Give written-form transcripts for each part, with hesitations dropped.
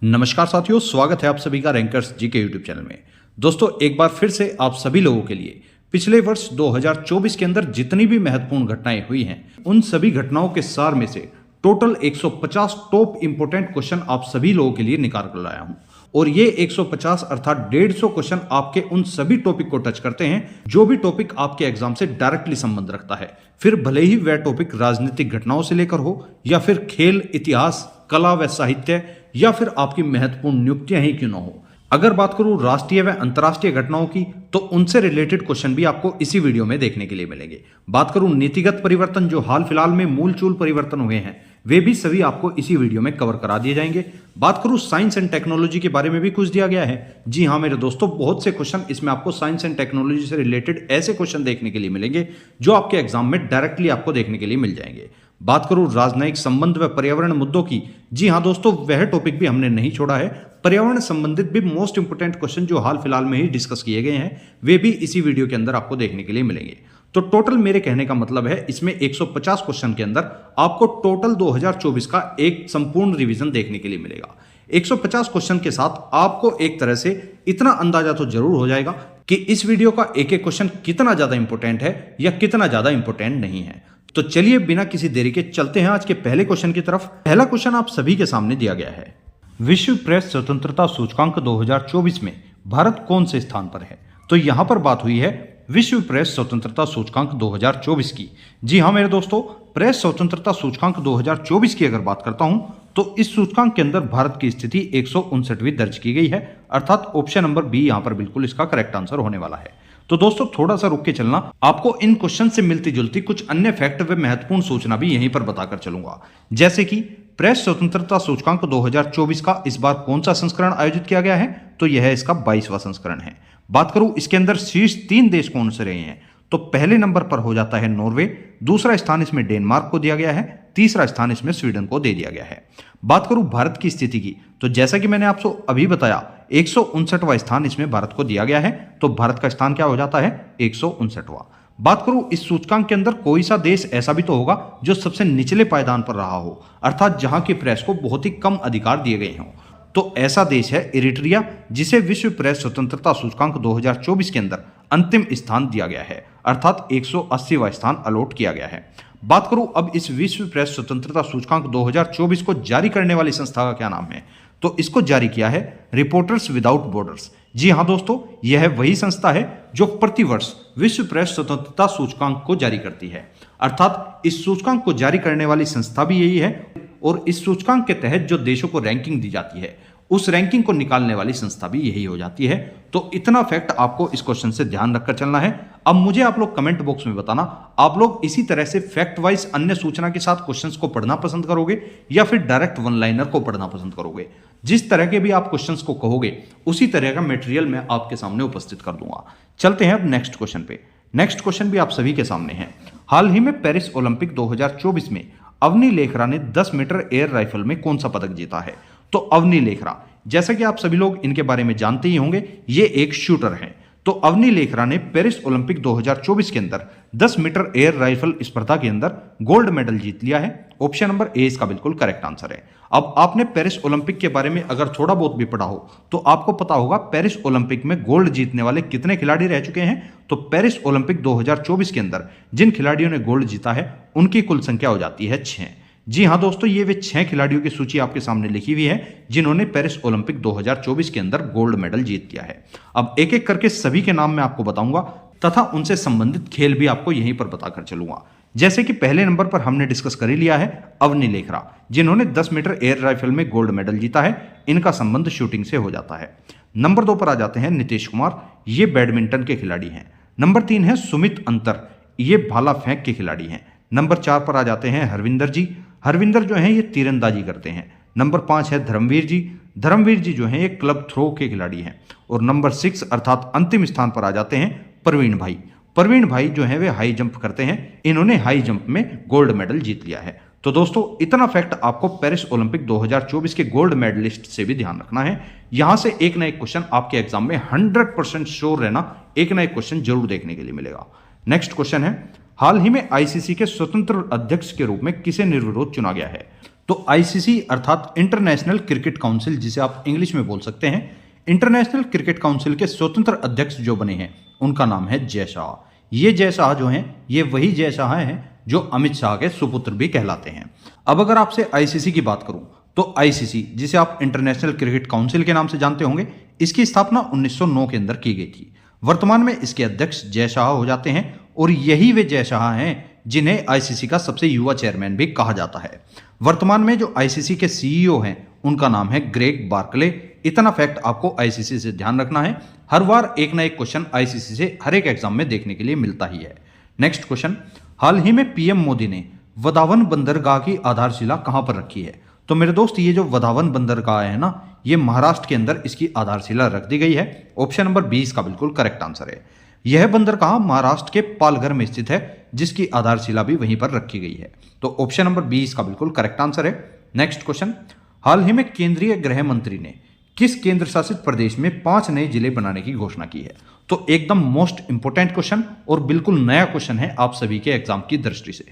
नमस्कार साथियों, स्वागत है आप सभी का रैंकर्स जी के यूट्यूब चैनल में। दोस्तों, एक बार फिर से आप सभी लोगों के लिए पिछले वर्ष 2024 के अंदर जितनी भी महत्वपूर्ण घटनाएं हुई हैं, उन सभी घटनाओं के सार में से टोटल 150 टॉप इंपोर्टेंट क्वेश्चन आप सभी लोगों के लिए निकाल कर लाया हूं। और ये 150 अर्थात 150 क्वेश्चन आपके उन सभी टॉपिक को टच करते हैं जो भी टॉपिक आपके एग्जाम से डायरेक्टली संबंध रखता है। फिर भले ही वह टॉपिक राजनीतिक घटनाओं से लेकर हो, या फिर खेल, इतिहास, कला व साहित्य, या फिर आपकी महत्वपूर्ण नियुक्तियां ही क्यों न हो। अगर बात करूं राष्ट्रीय व अंतर्राष्ट्रीय घटनाओं की, तो उनसे रिलेटेड क्वेश्चन भी आपको इसी वीडियो में देखने के लिए मिलेंगे। बात करूं नीतिगत परिवर्तन जो हाल फिलहाल में मूलचूल परिवर्तन हुए हैं, वे भी सभी आपको इसी वीडियो में कवर करा दिए जाएंगे। बात करूं साइंस एंड टेक्नोलॉजी के बारे में भी कुछ दिया गया है। जी हाँ मेरे दोस्तों, बहुत से क्वेश्चन इसमें आपको साइंस एंड टेक्नोलॉजी से रिलेटेड ऐसे क्वेश्चन देखने के लिए मिलेंगे जो आपके एग्जाम में डायरेक्टली आपको देखने के लिए मिल जाएंगे। बात करूं राजनयिक संबंध व पर्यावरण मुद्दों की, जी हाँ दोस्तों, वह टॉपिक भी हमने नहीं छोड़ा है। पर्यावरण संबंधित भी मोस्ट इंपोर्टेंट क्वेश्चन जो हाल फिलहाल में ही डिस्कस किए गए हैं, वे भी इसी वीडियो के अंदर आपको देखने के लिए मिलेंगे। तो टोटल मेरे कहने का मतलब है, इसमें 150 क्वेश्चन के अंदर आपको टोटल 2024 का एक संपूर्ण रिवीजन देखने के लिए मिलेगा। 150 क्वेश्चन के साथ आपको एक तरह से इतना अंदाजा तो जरूर हो जाएगा कि इस वीडियो का एक एक क्वेश्चन कितना ज्यादा इंपॉर्टेंट है या कितना ज्यादा इंपॉर्टेंट नहीं है। तो चलिए बिना किसी देरी के चलते हैं आज के पहले क्वेश्चन की तरफ। पहला क्वेश्चन आप सभी के सामने दिया गया है। विश्व प्रेस स्वतंत्रता सूचकांक 2024 में भारत कौन से स्थान पर है? तो यहां पर बात हुई है विश्व प्रेस स्वतंत्रता सूचकांक 2024 की। जी हाँ मेरे दोस्तों, प्रेस स्वतंत्रता सूचकांक 2024 की अगर बात करता हूं, तो इस सूचकांक के अंदर भारत की स्थिति 159वीं दर्ज की गई है, अर्थात ऑप्शन नंबर बी यहां पर बिल्कुल इसका करेक्ट आंसर होने वाला है। तो दोस्तों थोड़ा सा रुक के चलना, आपको इन क्वेश्चन से मिलती जुलती कुछ अन्य फैक्ट व महत्वपूर्ण सूचना भी यहीं पर बताकर चलूंगा। जैसे कि प्रेस स्वतंत्रता सूचकांक 2024 का इस बार कौन सा संस्करण आयोजित किया गया है? तो यह इसका 22वां संस्करण है। बात करूं इसके अंदर शीर्ष 3 देश कौन से रहे हैं, तो पहले नंबर पर हो जाता है नॉर्वे, दूसरा स्थान इसमें डेनमार्क को दिया गया है, तीसरा स्थान इसमें स्वीडन को दे दिया गया है। बात करूं भारत की स्थिति की, तो जैसा कि मैंने आपको अभी बताया 159वां स्थान इसमें भारत को दिया गया है, तो भारत का स्थान क्या हो जाता है? 159वां। बात करूं इस सूचकांक के अंदर कोई सा देश ऐसा भी तो होगा जो सबसे निचले पायदान पर रहा हो, अर्थात जहां की प्रेस को बहुत ही कम अधिकार दिए गए हों। तो ऐसा देश है इरिट्रिया, जिसे विश्व प्रेस स्वतंत्रता सूचकांक 2024 के अंदर अंतिम स्थान दिया गया है, अर्थात 180वां स्थान अलॉट किया गया है। बात करूं अब इस विश्व प्रेस स्वतंत्रता सूचकांक 2024 को जारी करने वाली संस्था का क्या नाम है? तो इसको जारी किया है रिपोर्टर्स विदाउट बॉर्डर्स। जी हाँ दोस्तों, यह वही संस्था है जो प्रतिवर्ष विश्व प्रेस स्वतंत्रता सूचकांक को जारी करती है, अर्थात इस सूचकांक को जारी करने वाली संस्था भी यही है। और इस सूचकांक के तहत जो देशों को रैंकिंग दी जाती है, उस रैंकिंग को निकालने वाली संस्था भी यही हो जाती है। तो इतना फैक्ट आपको इस क्वेश्चन से ध्यान रखकर चलना है। अब मुझे आप लोग कमेंट बॉक्स में बताना, आप लोग इसी तरह से फैक्ट वाइज अन्य सूचना के साथ क्वेश्चंस को पढ़ना पसंद करोगे या फिर डायरेक्ट वन लाइनर को पढ़ना पसंद करोगे। जिस तरह के भी आप क्वेश्चंस को कहोगे, उसी तरह का मटेरियल मैं आपके सामने उपस्थित कर दूंगा। चलते हैं अब नेक्स्ट क्वेश्चन पे। नेक्स्ट क्वेश्चन भी आप सभी के सामने है। हाल ही में पेरिस ओलंपिक 2024 में अवनी लेखरा ने 10 मीटर एयर राइफल में कौन सा पदक जीता है? तो अवनी लेखरा, जैसा कि आप सभी लोग इनके बारे में जानते ही होंगे, ये एक शूटर हैं। तो अवनी लेखरा ने पेरिस ओलंपिक 2024 के अंदर 10 मीटर एयर राइफल स्पर्धा के अंदर गोल्ड मेडल जीत लिया है। ऑप्शन नंबर ए इसका बिल्कुल करेक्ट आंसर है। अब आपने पेरिस ओलंपिक के बारे में अगर थोड़ा बहुत भी पढ़ा हो, तो आपको पता होगा पेरिस ओलंपिक में गोल्ड जीतने वाले कितने खिलाड़ी रह चुके हैं। तो पेरिस ओलंपिक 2024 के अंदर जिन खिलाड़ियों ने गोल्ड जीता है, उनकी कुल संख्या हो जाती है 6। जी हाँ दोस्तों, ये वे 6 खिलाड़ियों की सूची आपके सामने लिखी हुई है जिन्होंने पेरिस ओलंपिक 2024 के अंदर गोल्ड मेडल जीत लिया है। अब एक एक करके सभी के नाम मैं आपको बताऊंगा तथा उनसे संबंधित खेल भी आपको यहीं पर बताकर चलूंगा। जैसे कि पहले नंबर पर हमने डिस्कस कर ही लिया है अवनी लेखरा, जिन्होंने 10 मीटर एयर राइफल में गोल्ड मेडल जीता है। इनका संबंध शूटिंग से हो जाता है। नंबर 2 पर आ जाते हैं नीतीश कुमार, ये बैडमिंटन के खिलाड़ी हैं। नंबर 3 है सुमित अंतर, ये भाला फेंक के खिलाड़ी हैं। नंबर 4 पर आ जाते हैं हरविंदर जी। हरविंदर जो हैं ये तीरंदाजी करते हैं। नंबर 5 है धर्मवीर जी। धर्मवीर जी जो हैं ये क्लब थ्रो के खिलाड़ी हैं। और नंबर 6 अर्थात अंतिम स्थान पर आ जाते हैं प्रवीण भाई। प्रवीण भाई जो है वे हाई जंप करते हैं। इन्होंने हाई जंप में गोल्ड मेडल जीत लिया है। तो दोस्तों इतना फैक्ट आपको पेरिस ओलंपिक 2024 के गोल्ड मेडलिस्ट से भी ध्यान रखना है। यहां से एक ना एक क्वेश्चन आपके एग्जाम में 100% श्योर रहना, एक ना एक क्वेश्चन जरूर देखने के लिए मिलेगा। नेक्स्ट क्वेश्चन है, हाल ही में आईसीसी के स्वतंत्र अध्यक्ष के रूप में किसे निर्विरोध चुना गया है? तो आईसीसी अर्थात इंटरनेशनल क्रिकेट काउंसिल, जिसे आप इंग्लिश में बोल सकते हैं, इंटरनेशनल क्रिकेट काउंसिल के स्वतंत्र अध्यक्ष जो बने हैं उनका नाम है जय शाह। ये जय शाह जो हैं ये वही जय शाह हैं जो अमित शाह के सुपुत्र भी कहलाते हैं। अब अगर आपसे आईसीसी की बात करूं तो आईसीसी, जिसे आप इंटरनेशनल क्रिकेट काउंसिल के नाम से जानते होंगे, इसकी स्थापना 1909 के अंदर की गई थी। वर्तमान में इसके अध्यक्ष जय शाह हो जाते हैं और यही वे जय शाह हैं जिन्हें आईसीसी का सबसे युवा चेयरमैन भी कहा जाता है। वर्तमान में जो आईसीसी के सीईओ हैं उनका नाम है ग्रेग बार्कले। इतना फैक्ट आपको आईसीसी से ध्यान रखना है, हर बार एक ना एक क्वेश्चन आईसीसी से हर एक एग्जाम में देखने के लिए मिलता ही है। नेक्स्ट क्वेश्चन, हाल ही में पीएम मोदी ने वधावन बंदरगाह की आधारशिला कहां पर रखी है? तो मेरे दोस्त, ये जो वधावन बंदरगाह है ना, ये महाराष्ट्र के अंदर इसकी आधारशिला रख दी गई है। ऑप्शन नंबर 20 का बिल्कुल करेक्ट आंसर है। यह बंदरगाह महाराष्ट्र के पालघर में स्थित है, जिसकी आधारशिला भी वहीं पर रखी गई है। तो ऑप्शन नंबर 20 का बिल्कुल करेक्ट आंसर है। नेक्स्ट क्वेश्चन, हाल ही में केंद्रीय गृह मंत्री ने किस केंद्र शासित प्रदेश में 5 नए जिले बनाने की घोषणा की है? तो एकदम मोस्ट इंपोर्टेंट क्वेश्चन और बिल्कुल नया क्वेश्चन है आप सभी के एग्जाम की दृष्टि से।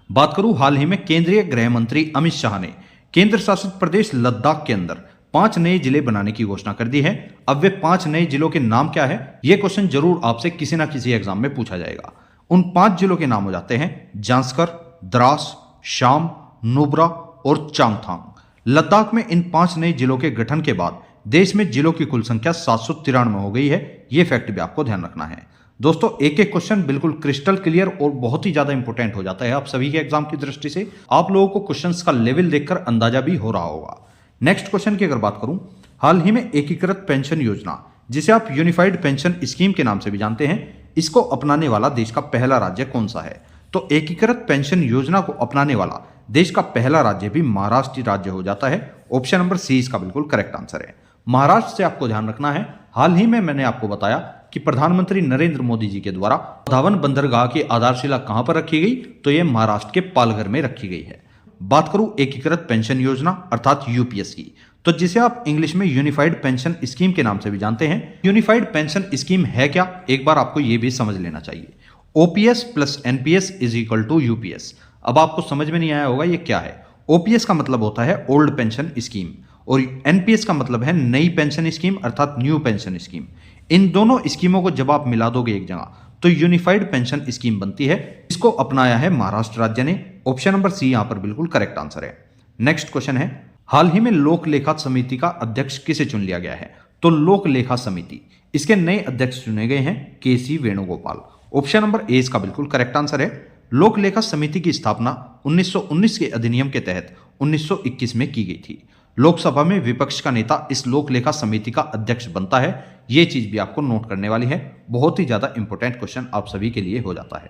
बात करूं, हाल ही में केंद्रीय गृह मंत्री अमित शाह ने केंद्र शासित प्रदेश लद्दाख के अंदर 5 नए जिले बनाने की घोषणा कर दी है। अब वे 5 नए जिलों के नाम क्या है, यह क्वेश्चन जरूर आपसे किसी ना किसी एग्जाम में पूछा जाएगा। उन 5 जिलों के नाम हो जाते हैं जांस्कर, द्रास, शाम, नुब्रा और चांगथांग। लद्दाख में इन 5 नए जिलों के गठन के बाद देश में जिलों की कुल संख्या 793 हो गई है। यह फैक्ट भी आपको ध्यान रखना है। दोस्तों, एक एक क्वेश्चन बिल्कुल क्रिस्टल क्लियर और बहुत ही ज्यादा इंपॉर्टेंट हो जाता है आप सभी के एग्जाम की दृष्टि से। आप लोगों को क्वेश्चंस का लेवल देखकर अंदाजा भी हो रहा होगा। नेक्स्ट क्वेश्चन की अगर बात करूं, हाल ही में एकीकृत पेंशन योजना, जिसे आप यूनिफाइड पेंशन स्कीम के नाम से भी जानते हैं, इसको अपनाने वाला देश का पहला राज्य कौन सा है? तो एकीकृत पेंशन योजना को अपनाने वाला देश का पहला राज्य भी महाराष्ट्र राज्य हो जाता है। ऑप्शन नंबर सी इसका बिल्कुल करेक्ट आंसर है। महाराष्ट्र से आपको ध्यान रखना है, हाल ही में मैंने आपको बताया कि प्रधानमंत्री नरेंद्र मोदी जी के द्वारा वधावन बंदरगाह की आधारशिला कहां पर रखी गई? तो यह महाराष्ट्र के पालघर में रखी गई है। बात करूं एकीकृत पेंशन योजना अर्थात यूपीएस की, तो जिसे आप इंग्लिश में यूनिफाइड पेंशन स्कीम के नाम से भी जानते हैं। यूनिफाइड पेंशन स्कीम है क्या, एक बार आपको यह भी समझ लेना चाहिए। OPS plus NPS is equal to UPS. अब आपको समझ में नहीं आया होगा ये क्या है। ओपीएस का मतलब होता है ओल्ड पेंशन स्कीम और एनपीएस का मतलब है नई पेंशन स्कीम अर्थात न्यू पेंशन स्कीम। इन दोनों स्कीमों को जब आप मिला दोगे एक जगह तो यूनिफाइड पेंशन स्कीम बनती है। इसको अपनाया है महाराष्ट्र राज्य ने। ऑप्शन नंबर सी यहां पर बिल्कुल करेक्ट आंसर है। नेक्स्ट क्वेश्चन है, हाल ही में लोक लेखा समिति का अध्यक्ष किसे चुन लिया गया है? तो लोक लेखा समिति, इसके नए अध्यक्ष चुने गए हैं केसी वेणुगोपाल। ऑप्शन नंबर ए इसका बिल्कुल करेक्ट आंसर है। लोक लेखा समिति की स्थापना 1919 के अधिनियम के तहत 1921 में की गई थी। लोकसभा में विपक्ष का नेता इस लोक लेखा समिति का अध्यक्ष बनता है। यह चीज भी आपको नोट करने वाली है, बहुत ही ज्यादा इंपॉर्टेंट क्वेश्चन आप सभी के लिए हो जाता है।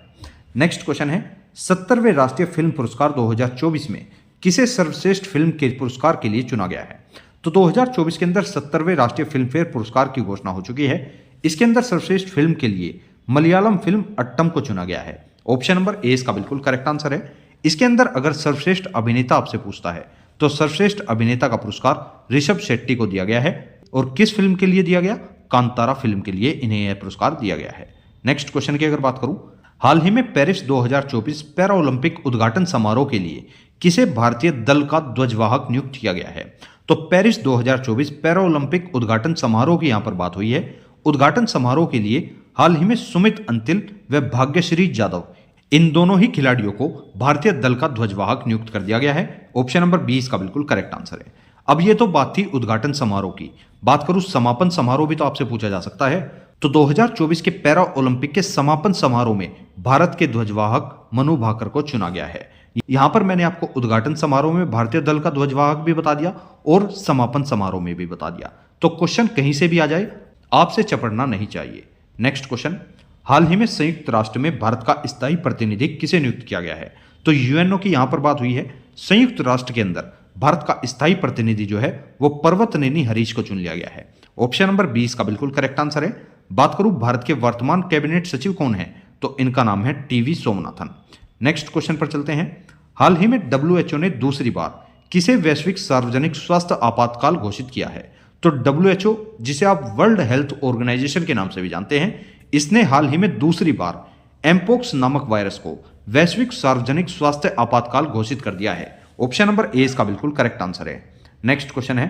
नेक्स्ट क्वेश्चन है, 70वें राष्ट्रीय फिल्म पुरस्कार 2024 में किसे सर्वश्रेष्ठ फिल्म के पुरस्कार के लिए चुना गया है? तो 2024 के अंदर 70वें राष्ट्रीय फिल्म फेयर पुरस्कार की घोषणा हो चुकी है। इसके अंदर सर्वश्रेष्ठ फिल्म के लिए मलयालम फिल्म अट्टम को चुना गया है। ऑप्शन नंबर ए इसका बिल्कुल करेक्ट आंसर है। इसके अंदर अगर सर्वश्रेष्ठ अभिनेता आपसे पूछता है तो सर्वश्रेष्ठ अभिनेता का पुरस्कार ऋषभ शेट्टी को दिया गया है। और किस फिल्म के लिए दिया गया? कांतारा फिल्म के लिए इन्हें यह पुरस्कार दिया गया है। नेक्स्ट क्वेश्चन की अगर बात करूं, हाल ही में पेरिस 2024 पैरा ओलंपिक उद्घाटन समारोह के लिए किसे भारतीय दल का ध्वजवाहक नियुक्त किया गया है? तो पेरिस 2024 पैरा ओलंपिक उद्घाटन समारोह की यहां पर बात हुई है। उद्घाटन समारोह के लिए हाल ही में सुमित अंतिल व भाग्यश्री जाधव, इन दोनों ही खिलाड़ियों को भारतीय दल का ध्वजवाहक नियुक्त कर दिया गया है। ऑप्शन नंबर 20 का बिल्कुल करेक्ट आंसर है। अब ये तो बात थी उद्घाटन समारोह की। बात करूं समापन समारोह भी तो आपसे पूछा जा सकता है। तो 2024 के पैरा ओलंपिक के समापन समारोह में भारत के ध्वजवाहक मनु भाकर को चुना गया है। यहां पर मैंने आपको उद्घाटन समारोह में भारतीय दल का ध्वजवाहक भी बता दिया और समापन समारोह में भी बता दिया। तो क्वेश्चन कहीं से भी आ जाए, आपसे चपड़ना नहीं चाहिए। नेक्स्ट क्वेश्चन, हाल ही में संयुक्त राष्ट्र में भारत का स्थायी प्रतिनिधि किसे नियुक्त किया गया है? तो यूएनओ की यहां पर बात हुई है। संयुक्त राष्ट्र के अंदर भारत का स्थायी प्रतिनिधि जो है वो पर्वतनेनी हरीश को चुन लिया गया है। ऑप्शन नंबर 20 का बिल्कुल करेक्ट आंसर है। बात करूं भारत के वर्तमान कैबिनेट सचिव कौन है? तो इनका नाम है टीवी सोमनाथन। नेक्स्ट क्वेश्चन पर चलते हैं। हाल ही में डब्ल्यूएचओ ने दूसरी बार किसे वैश्विक सार्वजनिक स्वास्थ्य आपातकाल घोषित किया है? तो डब्ल्यूएचओ, जिसे आप वर्ल्ड हेल्थ ऑर्गेनाइजेशन के नाम से भी जानते हैं, इसने हाल ही में दूसरी बार एमपोक्स नामक वायरस को वैश्विक सार्वजनिक स्वास्थ्य आपातकाल घोषित कर दिया है। ऑप्शन नंबर ए इसका बिल्कुल करेक्ट आंसर है। नेक्स्ट क्वेश्चन है,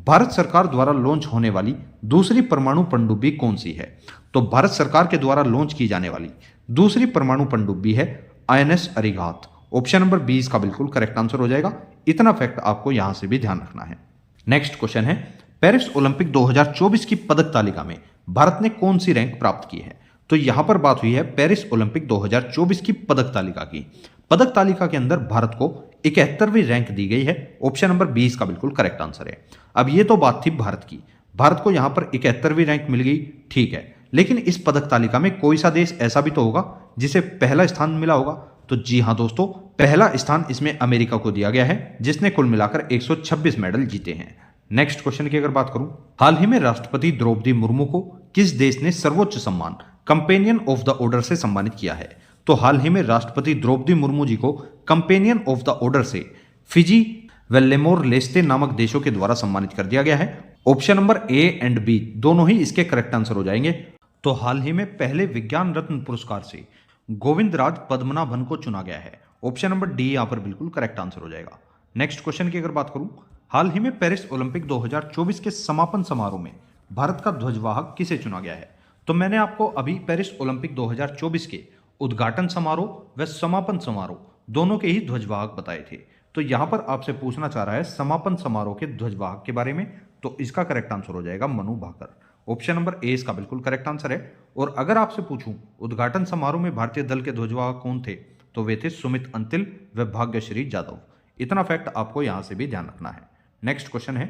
भारत सरकार द्वारा लॉन्च होने वाली दूसरी परमाणु पनडुब्बी कौन सी है? तो भारत सरकार के द्वारा लॉन्च की जाने वाली दूसरी परमाणु पनडुब्बी है INS Arighaat. Option number B इसका बिल्कुल करेक्ट आंसर हो जाएगा। इतना फैक्ट आपको यहां से भी ध्यान रखना है। नेक्स्ट क्वेश्चन है, पेरिस ओलंपिक 2024 की पदक तालिका में भारत ने कौन सी रैंक प्राप्त की है? तो यहां पर बात हुई है पेरिस ओलंपिक 2024 की पदक तालिका की। पदक तालिका के अंदर भारत को 71वीं रैंक दी गई है। ऑप्शन नंबर बी इसका बिल्कुल करेक्ट आंसर है। अब ये तो बात थी भारत की, भारत को यहां पर 71वीं रैंक मिल गई, ठीक है, लेकिन इस पदक तालिका में कोई सा देश ऐसा भी तो होगा जिसे पहला स्थान मिला होगा। तो जी हां दोस्तों, पहला स्थान इसमें अमेरिका को दिया गया है, जिसने कुल मिलाकर 126 मेडल जीते हैं। नेक्स्ट क्वेश्चन की अगर बात करूं, हाल ही में राष्ट्रपति द्रौपदी मुर्मू को किस देश ने सर्वोच्च सम्मान कंपेनियन ऑफ द ऑर्डर से सम्मानित किया है? तो हाल ही में राष्ट्रपति द्रौपदी मुर्मू जी को कंपेनियन ऑफ द ऑर्डर से फिजी व लेमोर लेस्टे नामक देशों के द्वारा सम्मानित कर दिया गया है। Option number A and B दोनों ही इसके करेक्ट आंसर हो जाएंगे। तो हाल ही में पहले विज्ञान रत्न पुरस्कार से गोविंद राज पद्मनाभन को चुना गया है। ऑप्शन नंबर डी यहां पर बिल्कुल करेक्ट आंसर हो जाएगा। नेक्स्ट क्वेश्चन की अगर बात करूं, हाल ही में पेरिस ओलंपिक 2024 के समापन समारोह में भारत का ध्वजवाहक किसे चुना गया है? तो मैंने आपको अभी पेरिस ओलंपिक 2024 के उद्घाटन समारोह व समापन समारोह दोनों के ही ध्वजवाहक बताए थे। तो यहां पर आपसे पूछना चाह रहा है समापन समारोह के ध्वजवाहक के बारे में, तो इसका करेक्ट आंसर हो जाएगा Manu Bhaker. Option number A इसका बिल्कुल करेक्ट आंसर है। और अगर आपसे पूछूं उद्घाटन समारोह में भारतीय दल के ध्वजवाहक कौन थे, तो वे थे सुमित अंतिल व भाग्यश्री जाधव। इतना फैक्ट आपको यहां से भी ध्यान रखना है। नेक्स्ट क्वेश्चन है,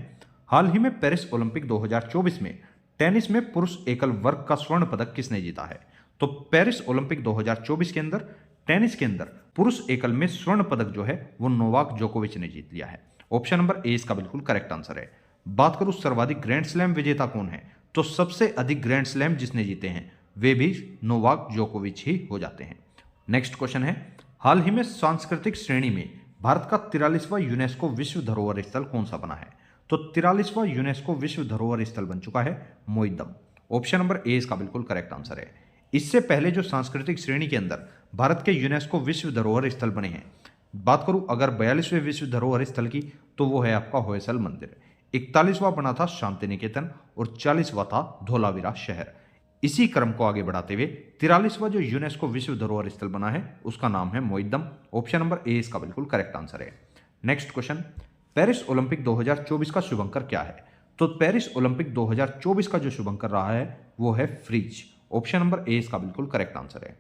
हाल ही में पेरिस ओलंपिक 2024 में टेनिस में पुरुष एकल वर्ग का स्वर्ण पदक किसने जीता है? तो पेरिस ओलंपिक 2024 के अंदर टेनिस के अंदर पुरुष एकल में स्वर्ण पदक जो है वो नोवाक जोकोविच ने जीत लिया है। ऑप्शन नंबर ए इसका बिल्कुल करेक्ट आंसर है। बात करूं सर्वाधिक ग्रैंड स्लैम विजेता कौन है, तो सबसे अधिक ग्रैंड स्लैम जिसने जीते हैं वे भी नोवाक जोकोविच ही हो जाते हैं। नेक्स्ट क्वेश्चन है, हाल ही में सांस्कृतिक श्रेणी में भारत का 43वां यूनेस्को विश्व धरोहर स्थल कौन सा बना है? तो 43वां यूनेस्को विश्व धरोहर स्थल बन चुका है मोइदम। ऑप्शन नंबर ए इसका बिल्कुल करेक्ट आंसर है। इससे पहले जो सांस्कृतिक श्रेणी के अंदर भारत के यूनेस्को विश्व धरोहर स्थल बने हैं, बात करूं अगर 42वें विश्व धरोहर स्थल की, तो वो है आपका होयसल मंदिर। 41वां बना था शांति निकेतन और 40वां था धोलावीरा शहर। इसी क्रम को आगे बढ़ाते हुए 43वां जो यूनेस्को विश्व धरोहर स्थल बना है उसका नाम है मोइदम। ऑप्शन नंबर ए इसका बिल्कुल करेक्ट आंसर है। नेक्स्ट क्वेश्चन, पेरिस ओलंपिक 2024 का शुभंकर क्या है? तो पेरिस ओलंपिक 2024 का जो शुभंकर रहा है वो है फ्रीज। ऑप्शन नंबर ए इसका बिल्कुल करेक्ट आंसर है।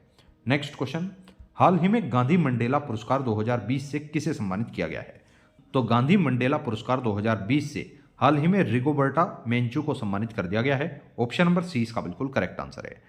नेक्स्ट क्वेश्चन, हाल ही में गांधी मंडेला पुरस्कार 2020 से किसे सम्मानित किया गया है? तो गांधी मंडेला पुरस्कार 2020 से हाल ही में रिगोबर्टा मेंचू को सम्मानित कर दिया गया है। ऑप्शन नंबर सी इसका बिल्कुल करेक्ट आंसर है।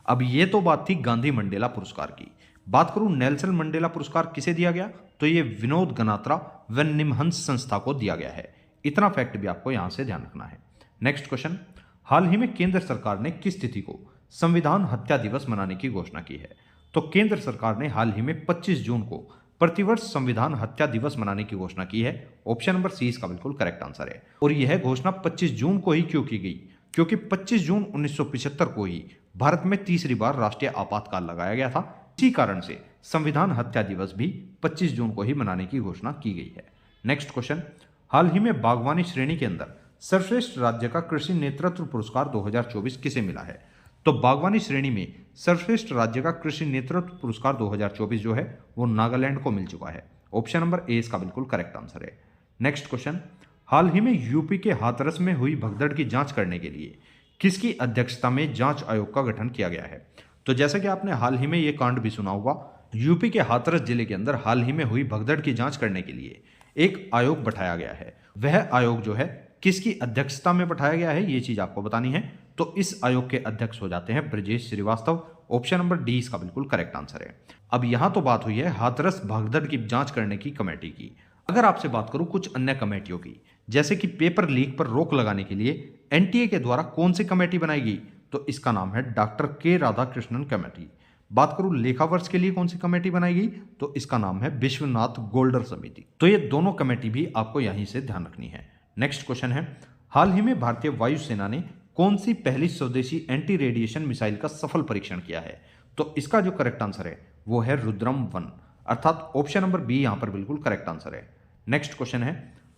अब ये तो बात थी गांधी मंडेला पुरस्कार की। बात करूं नेल्सन मंडेला पुरस्कार किसे दिया गया, तो ये विनोद गनात्रा व निमहंस संस्था को दिया गया है। इतना फैक्ट भी आपको यहां से ध्यान रखना है। नेक्स्ट क्वेश्चन, हाल ही में केंद्र सरकार ने किस तिथि को संविधान हत्या दिवस मनाने की घोषणा की है? तो केंद्र सरकार ने हाल ही में 25 जून को प्रतिवर्ष संविधान हत्या दिवस मनाने की घोषणा की है। ऑप्शन नंबर सी इसका बिल्कुल करेक्ट आंसर है। और यह घोषणा 25 जून को ही क्यों की गई? क्योंकि 25 जून 1975 को ही भारत में तीसरी बार राष्ट्रीय आपातकाल लगाया गया था। इसी कारण से संविधान हत्या दिवस भी 25 जून को ही मनाने की घोषणा की गई है। नेक्स्ट क्वेश्चन, हाल ही में बागवानी श्रेणी के अंदर सर्वश्रेष्ठ राज्य का कृषि नेतृत्व पुरस्कार 2024 किसे मिला है? तो बागवानी श्रेणी में सर्वश्रेष्ठ राज्य का कृषि नेतृत्व पुरस्कार 2024 जो है वो नागालैंड को मिल चुका है। ऑप्शन नंबर ए इसका बिल्कुल करेक्ट आंसर है। नेक्स्ट क्वेश्चन, हाल ही में यूपी के हाथरस में हुई भगदड़ की जांच करने के लिए किसकी अध्यक्षता में जांच आयोग का गठन किया गया है? तो जैसा कि आपने हाल ही में ये कांड भी सुना होगा, यूपी के हाथरस जिले के अंदर हाल ही में हुई भगदड़ की जांच करने के लिए एक आयोग बैठाया गया है। वह आयोग जो है किसकी अध्यक्षता में बैठाया गया है ये चीज आपको बतानी है। तो इस आयोग के अध्यक्ष हो जाते हैं Brajesh Srivastava. Option number D इसका बिल्कुल करेक्ट आंसर है। अब यहां तो बात हुई है हाथरस भगदड़ की जांच करने की कमेटी की। अगर आपसे बात करूं कुछ अन्य कमेटियों की, जैसे कि पेपर लीक पर रोक लगाने के लिए एनटीए के द्वारा कौन सी कमेटी बनाई गई, तो इसका नाम है डॉक्टर के राधाकृष्णन कमेटी। बात करूं लेखा वर्ष के लिए कौन सी कमेटी बनाई गई, तो इसका नाम है विश्वनाथ गोल्डर समिति। तो ये दोनों कमेटी भी आपको यहीं से ध्यान रखनी है। नेक्स्ट क्वेश्चन है, हाल ही में भारतीय वायुसेना ने कौन सी पहली स्वदेशी एंटी रेडिएशन मिसाइल का सफल परीक्षण किया है? तो इसका जो करेक्ट आंसर है वो है रुद्रम 1, अर्थात ऑप्शन नंबर बी यहां पर बिल्कुल करेक्ट आंसर है। नेक्स्ट क्वेश्चन है,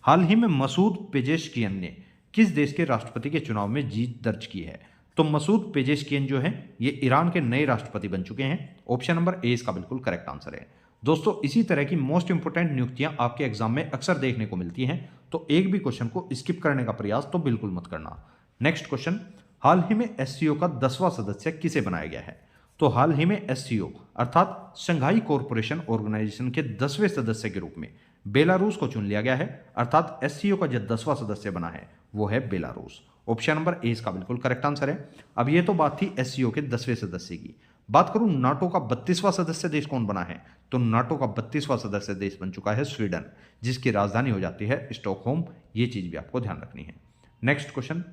हाल ही में मसूद पेजेशकियन ने किस देश के राष्ट्रपति के चुनाव में जीत दर्ज की है? तो मसूद पेजेशकियन जो है ये ईरान के नए राष्ट्रपति बन चुके हैं। ऑप्शन नंबर ए इसका बिल्कुल करेक्ट आंसर है। दोस्तों इसी तरह की मोस्ट इंपोर्टेंट नियुक्तियां आपके एग्जाम में अक्सर देखने को मिलती हैं, तो एक भी क्वेश्चन को स्किप करने का प्रयास तो बिल्कुल मत करना। नेक्स्ट क्वेश्चन, हाल ही में एससीओ का 10वां सदस्य किसे बनाया गया है? तो हाल ही में एससीओ अर्थात शंघाई कॉरपोरेशन ऑर्गेनाइजेशन के 10वें सदस्य के रूप में बेलारूस को चुन लिया गया है, अर्थात एससीओ का जो 10वां सदस्य बना है वो है बेलारूस। ऑप्शन नंबर ए इसका बिल्कुल करेक्ट आंसर है। अब ये तो बात थी एससीओ के 10वें सदस्य की। बात करूं नाटो का 32वां सदस्य देश कौन बना है? तो नाटो का 32वां सदस्य देश बन चुका है स्वीडन, जिसकी राजधानी हो जाती है स्टॉकहोम। ये चीज भी आपको ध्यान रखनी है। नेक्स्ट क्वेश्चन,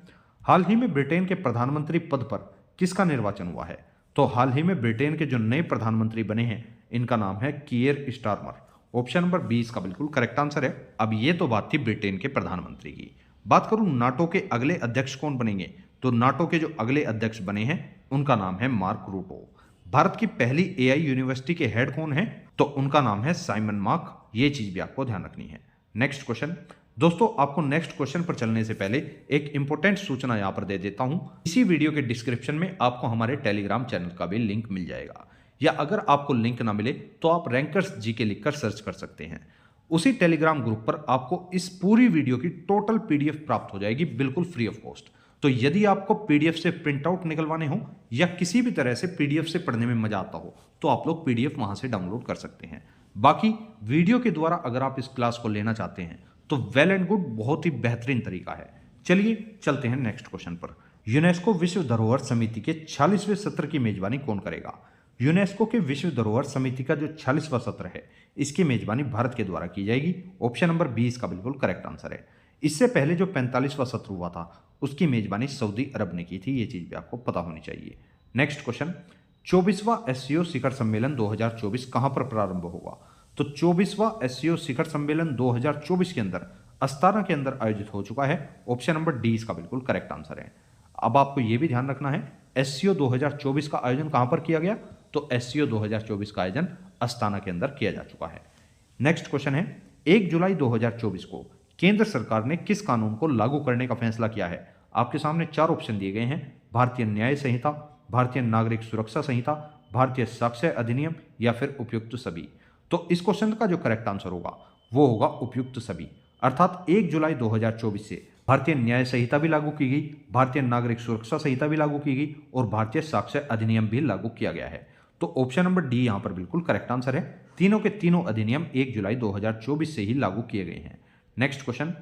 हाल ही में ब्रिटेन के प्रधानमंत्री पद पर किसका निर्वाचन हुआ है? तो हाल ही में ब्रिटेन के जो नए प्रधानमंत्री बने हैं इनका नाम है कियर स्टारमर। ऑप्शन नंबर 20 का बिल्कुल करेक्ट आंसर है। अब ये तो बात थी ब्रिटेन के प्रधानमंत्री की। बात करूं नाटो के अगले अध्यक्ष कौन बनेंगे? तो नाटो के जो अगले अध्यक्ष बने हैं उनका नाम है मार्क रूटो। भारत की पहली एआई यूनिवर्सिटी के हेड कौन है? तो उनका नाम है साइमन मार्क। ये चीज भी आपको ध्यान रखनी है। नेक्स्ट क्वेश्चन, दोस्तों आपको नेक्स्ट क्वेश्चन पर चलने से पहले एक इंपॉर्टेंट सूचना यहां पर दे देता हूं। इसी वीडियो के डिस्क्रिप्शन में आपको हमारे टेलीग्राम चैनल का भी लिंक मिल जाएगा, या अगर आपको लिंक ना मिले तो आप रैंकर्स जीके लिखकर सर्च कर सकते हैं। उसी टेलीग्राम ग्रुप पर आपको इस पूरी वीडियो की टोटल पीडीएफ प्राप्त हो जाएगी बिल्कुल फ्री ऑफ कॉस्ट। तो यदि आपको पीडीएफ से प्रिंट आउट निकलवाने हो या किसी भी तरह से पीडीएफ से पढ़ने में मजा आता हो तो आप लोग पीडीएफ वहां से डाउनलोड कर सकते हैं। बाकी वीडियो के द्वारा अगर आप इस क्लास को लेना चाहते हैं तो वेल एंड गुड, बहुत ही बेहतरीन तरीका है। चलिए चलते हैं नेक्स्ट क्वेश्चन पर। यूनेस्को विश्व धरोहर समिति के 46वें सत्र की मेजबानी कौन करेगा? यूनेस्को के विश्व धरोहर समिति का जो 46वां सत्र है इसकी मेजबानी भारत के द्वारा की जाएगी। ऑप्शन नंबर 20 का बिल्कुल करेक्ट आंसर है। इससे पहले जो 45वां सत्र हुआ था उसकी मेजबानी सऊदी अरब ने की थी। ये चीज भी आपको पता होनी चाहिए। नेक्स्ट क्वेश्चन, 24वां एससीओ शिखर सम्मेलन 2024 कहां पर प्रारंभ होगा? तो 24वां एससीओ शिखर सम्मेलन 2024 के अंदर अस्ताना के अंदर आयोजित हो चुका है। ऑप्शन नंबर डी इसका बिल्कुल करेक्ट आंसर है। अब आपको यह भी ध्यान रखना है एससीओ 2024 का आयोजन कहां पर किया गया? तो एससीओ 2024 का आयोजन अस्ताना के अंदर किया जा चुका है। नेक्स्ट क्वेश्चन है, 1 जुलाई 2024 को केंद्र सरकार ने किस कानून को लागू करने का फैसला किया है? आपके सामने 4 ऑप्शन दिए गए हैं, भारतीय न्याय संहिता, भारतीय नागरिक सुरक्षा संहिता, भारतीय साक्ष्य अधिनियम या फिर उपयुक्त सभी। तो इस क्वेश्चन का जो करेक्ट आंसर होगा वो होगा उपयुक्त सभी। अर्थात 1 जुलाई 2024 से भारतीय न्याय संहिता भी लागू की गई, भारतीय नागरिक सुरक्षा संहिता भी लागू की गई और भारतीय साक्ष्य अधिनियम भी लागू किया गया है। तो ऑप्शन नंबर डी यहां पर बिल्कुल करेक्ट आंसर है। तीनों के तीनों अधिनियम 1 जुलाई 2024 से ही लागू किए गए हैं। नेक्स्ट क्वेश्चन,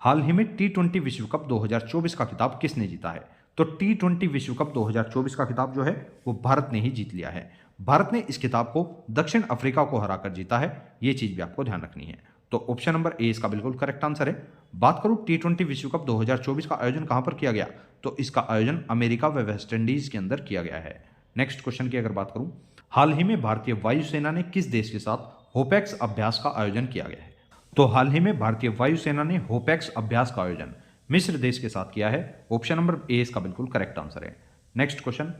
हाल ही में T20 विश्व कप 2024 का खिताब किसने जीता है? तो T20 विश्व कप 2024 का खिताब जो है वो भारत ने ही जीत लिया है। भारत ने इस खिताब को दक्षिण अफ्रीका को हराकर जीता है। ये चीज भी आपको ध्यान रखनी है। तो ऑप्शन नंबर ए इसका बिल्कुल करेक्ट आंसर है। बात करूं T20 विश्व कप 2024 का आयोजन कहां पर किया गया? तो इसका आयोजन अमेरिका व वेस्ट इंडीज के अंदर किया गया है। नेक्स्ट क्वेश्चन की अगर बात करूं, हाल ही में भारतीय वायुसेना ने किस देश के साथ होपेक्स अभ्यास का आयोजन किया गया है? तो हाल ही में भारतीय वायुसेना ने होपेक्स अभ्यास का आयोजन मिस्र देश के साथ किया है। ऑप्शन नंबर ए इसका बिल्कुल करेक्ट आंसर है। नेक्स्ट क्वेश्चन,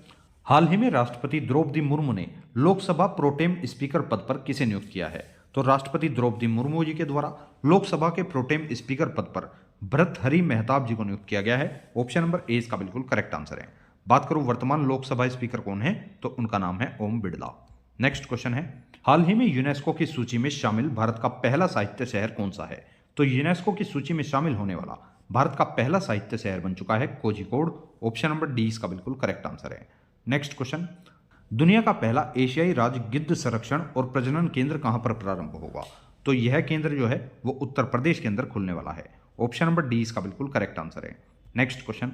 हाल ही में राष्ट्रपति द्रौपदी मुर्मू ने लोकसभा प्रोटेम स्पीकर पद पर किसे नियुक्त किया है? तो राष्ट्रपति द्रौपदी मुर्मू जी के द्वारा लोकसभा के प्रोटेम स्पीकर पद पर भर्तृहरि मेहताब जी को नियुक्त किया गया है। ऑप्शन नंबर ए इसका बिल्कुल करेक्ट आंसर है। बात करूं वर्तमान लोकसभा स्पीकर कौन है? तो उनका नाम है ओम बिड़ला। नेक्स्ट क्वेश्चन है, हाल ही में यूनेस्को की सूची में शामिल भारत का पहला साहित्य शहर कौन सा है? तो यूनेस्को की सूची में शामिल होने वाला भारत का पहला साहित्य शहर बन चुका है कोझिकोड। ऑप्शन नंबर डी इसका बिल्कुल करेक्ट आंसर है। नेक्स्ट क्वेश्चन, दुनिया का पहला एशियाई राज्य गिद्ध संरक्षण और प्रजनन केंद्र कहां पर प्रारंभ होगा? तो यह केंद्र जो है वो उत्तर प्रदेश के अंदर खुलने वाला है। ऑप्शन नंबर डी इसका बिल्कुल करेक्ट आंसर है। नेक्स्ट क्वेश्चन,